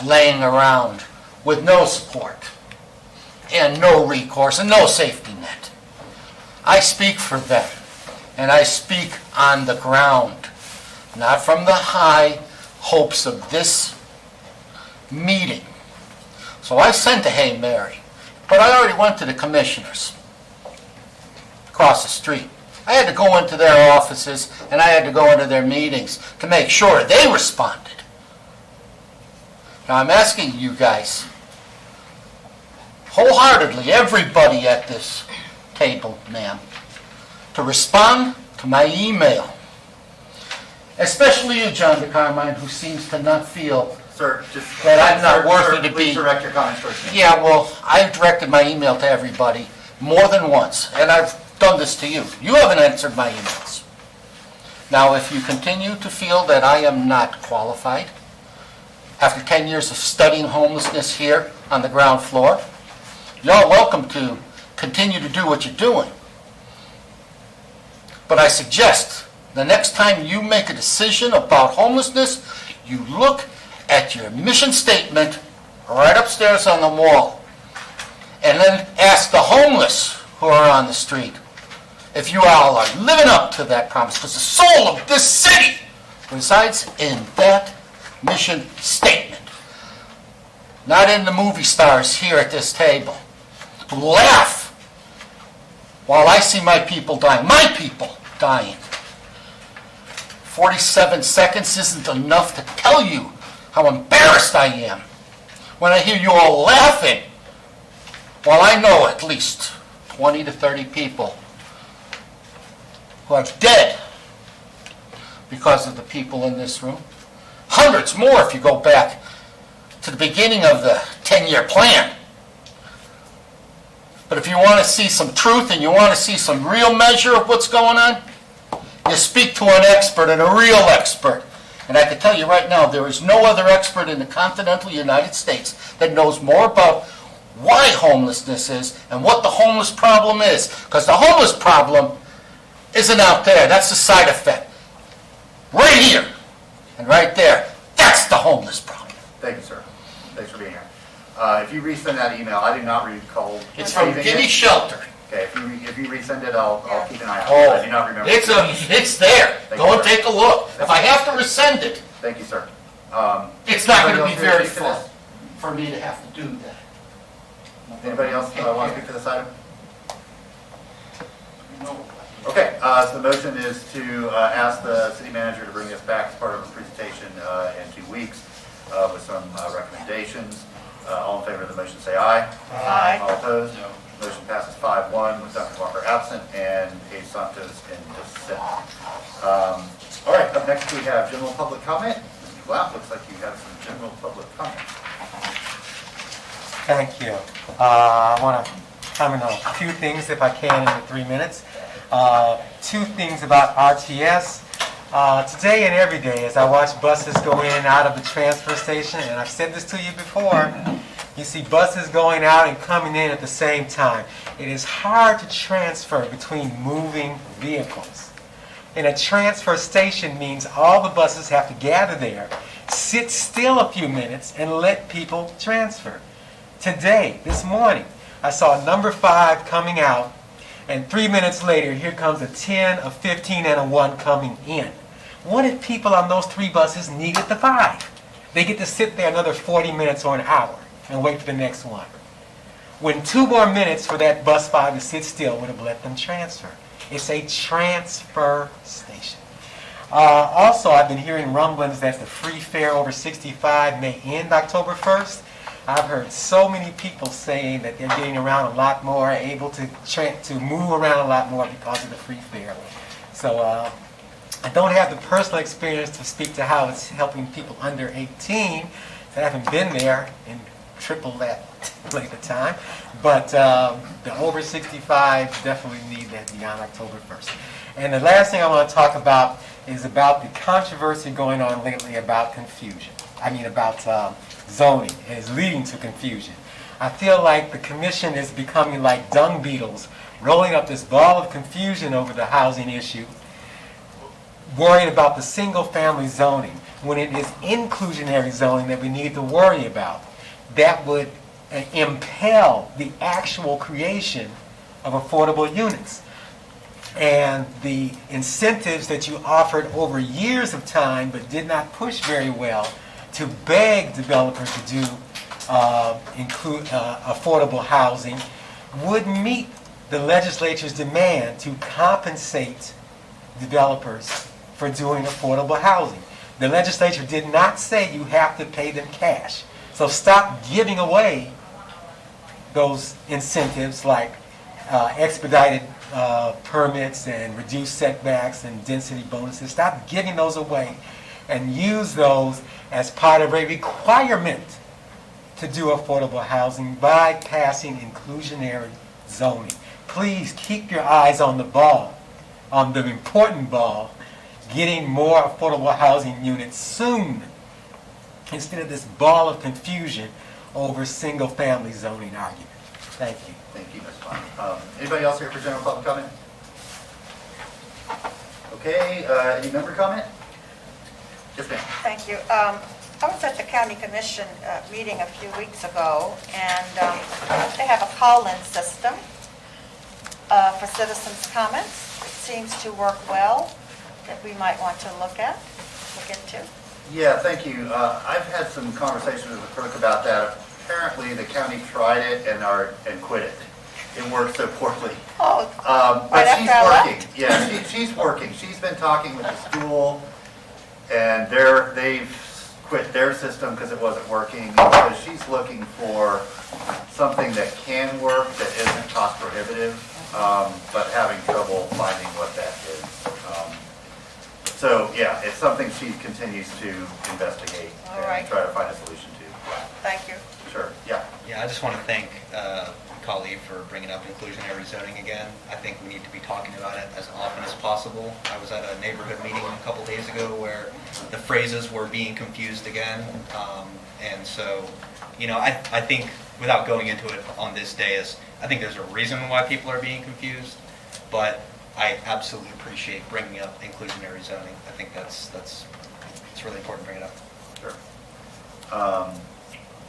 laying around with no support, and no recourse, and no safety net. I speak for them, and I speak on the ground, not from the high hopes of this meeting. So I sent a Hey Mary, but I already went to the commissioners across the street. I had to go into their offices, and I had to go into their meetings to make sure they responded. Now I'm asking you guys, wholeheartedly, everybody at this table, ma'am, to respond to my email. Especially you, John DeCarmine, who seems to not feel Sir, just that I'm not worthy to be. Please direct your comments towards me. Yeah, well, I've directed my email to everybody more than once, and I've done this to you. You haven't answered my emails. Now, if you continue to feel that I am not qualified, after 10 years of studying homelessness here on the ground floor, you're welcome to continue to do what you're doing. But I suggest the next time you make a decision about homelessness, you look at your mission statement right upstairs on the wall, and then ask the homeless who are on the street if you all are living up to that promise, because the soul of this city resides in that mission statement, not in the movie stars here at this table who laugh while I see my people dying. My people dying. 47 seconds isn't enough to tell you how embarrassed I am when I hear you all laughing, while I know at least 20 to 30 people who are dead because of the people in this room. Hundreds more if you go back to the beginning of the 10-year plan. But if you want to see some truth and you want to see some real measure of what's going on, you speak to an expert, and a real expert. And I can tell you right now, there is no other expert in the continental United States that knows more about why homelessness is and what the homeless problem is. Because the homeless problem isn't out there. That's the side effect. Right here and right there. That's the homeless problem. Thank you, sir. Thanks for being here. If you resend that email, I do not recall. It's from receiving Gimme it. Shelter. Okay, if you resend it, I'll keep an eye out. Oh, I do not remember. it's there. Thank Go you, and sir. take a look. If I have to resend it, Thank you, sir. it's not going to Anybody be else very here to speak to fun this? for me to have to do that. Anybody else want to speak to this item? Okay, so the motion is to ask the city manager to bring us back as part of a presentation in 2 weeks with some recommendations. All in favor of the motion say aye. Aye. All opposed? No. Motion passes 5-1 with Dr. Walker absent and A. Santos in dissent. All right, up next we have general public comment. Mr. Blatt, looks like you have some general public comment. Thank you. I want to comment on a few things if I can in the 3 minutes. 2 things about RTS. Today and every day as I watch buses go in and out of the transfer station, and I've said this to you before, you see buses going out and coming in at the same time. It is hard to transfer between moving vehicles. And a transfer station means all the buses have to gather there sit still a few minutes and let people transfer. Today, this morning, I saw number 5 coming out, and 3 minutes later, here comes a 10, a 15, and a 1 coming in. What if people on those 3 buses needed the 5? They get to sit there another 40 minutes or an hour and wait for the next one. When 2 more minutes for that bus 5 to sit still would have let them transfer. It's a transfer station. Also, I've been hearing rumblings that the free fare over 65 may end October 1st. I've heard so many people saying that they're getting around a lot more, able to move around a lot more because of the free fare. So I don't have the personal experience to speak to how it's helping people under 18. I haven't been there in triple that length of time. But the over 65 definitely need that beyond October 1st. And the last thing I want to talk about is about the controversy going on lately about about zoning, and is leading to confusion. I feel like the commission is becoming like dung beetles, rolling up this ball of confusion over the housing issue, worrying about the single-family zoning, when it is inclusionary zoning that we need to worry about. That would impel the actual creation of affordable units. And the incentives that you offered over years of time but did not push very well to beg developers to do include affordable housing would meet the legislature's demand to compensate developers for doing affordable housing. The legislature did not say you have to pay them cash. So stop giving away those incentives like expedited permits and reduced setbacks and density bonuses. Stop giving those away and use those as part of a requirement to do affordable housing by passing inclusionary zoning. Please keep your eyes on the ball, on the important ball, getting more affordable housing units soon, instead of this ball of confusion over single-family zoning argument. Thank you. Thank you, Ms. Bond. Anybody else here for general public comment? Okay, any member comment? Yes, ma'am. Thank you. I was at the county commission meeting a few weeks ago, and they have a call-in system for citizens' comments. It seems to work well, that we might want to look into. Yeah, thank you. I've had some conversations with the clerk about that. Apparently, the county tried it and quit it. It worked so poorly. Oh, but right she's after I working. Yeah, she's working. She's been talking with the school, and they've quit their system because it wasn't working. Because she's looking for something that can work, that isn't cost prohibitive, but having trouble finding what that is. So yeah, it's something she continues to investigate All right. and try to find a solution to. Thank you. Sure. Yeah. Yeah, I just want to thank Kali for bringing up inclusionary zoning again. I think we need to be talking about it as often as possible. I was at a neighborhood meeting a couple days ago where the phrases were being confused again. And so, I think without going into it on this day, I think there's a reason why people are being confused, but I absolutely appreciate bringing up inclusionary zoning. I think it's really important to bring it up. Sure.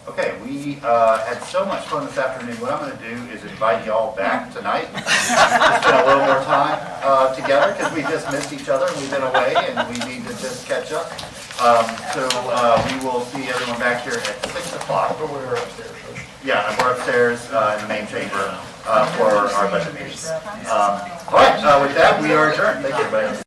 Okay, we had so much fun this afternoon. What I'm going to do is invite y'all back tonight. Spend a little more time together because we just missed each other and we've been away and we need to just catch up. So we will see everyone back here at 6 o'clock. But we're upstairs. Yeah, and we're upstairs in the main chamber for our budget meetings. All right, with that, we are adjourned. Thank you, everybody.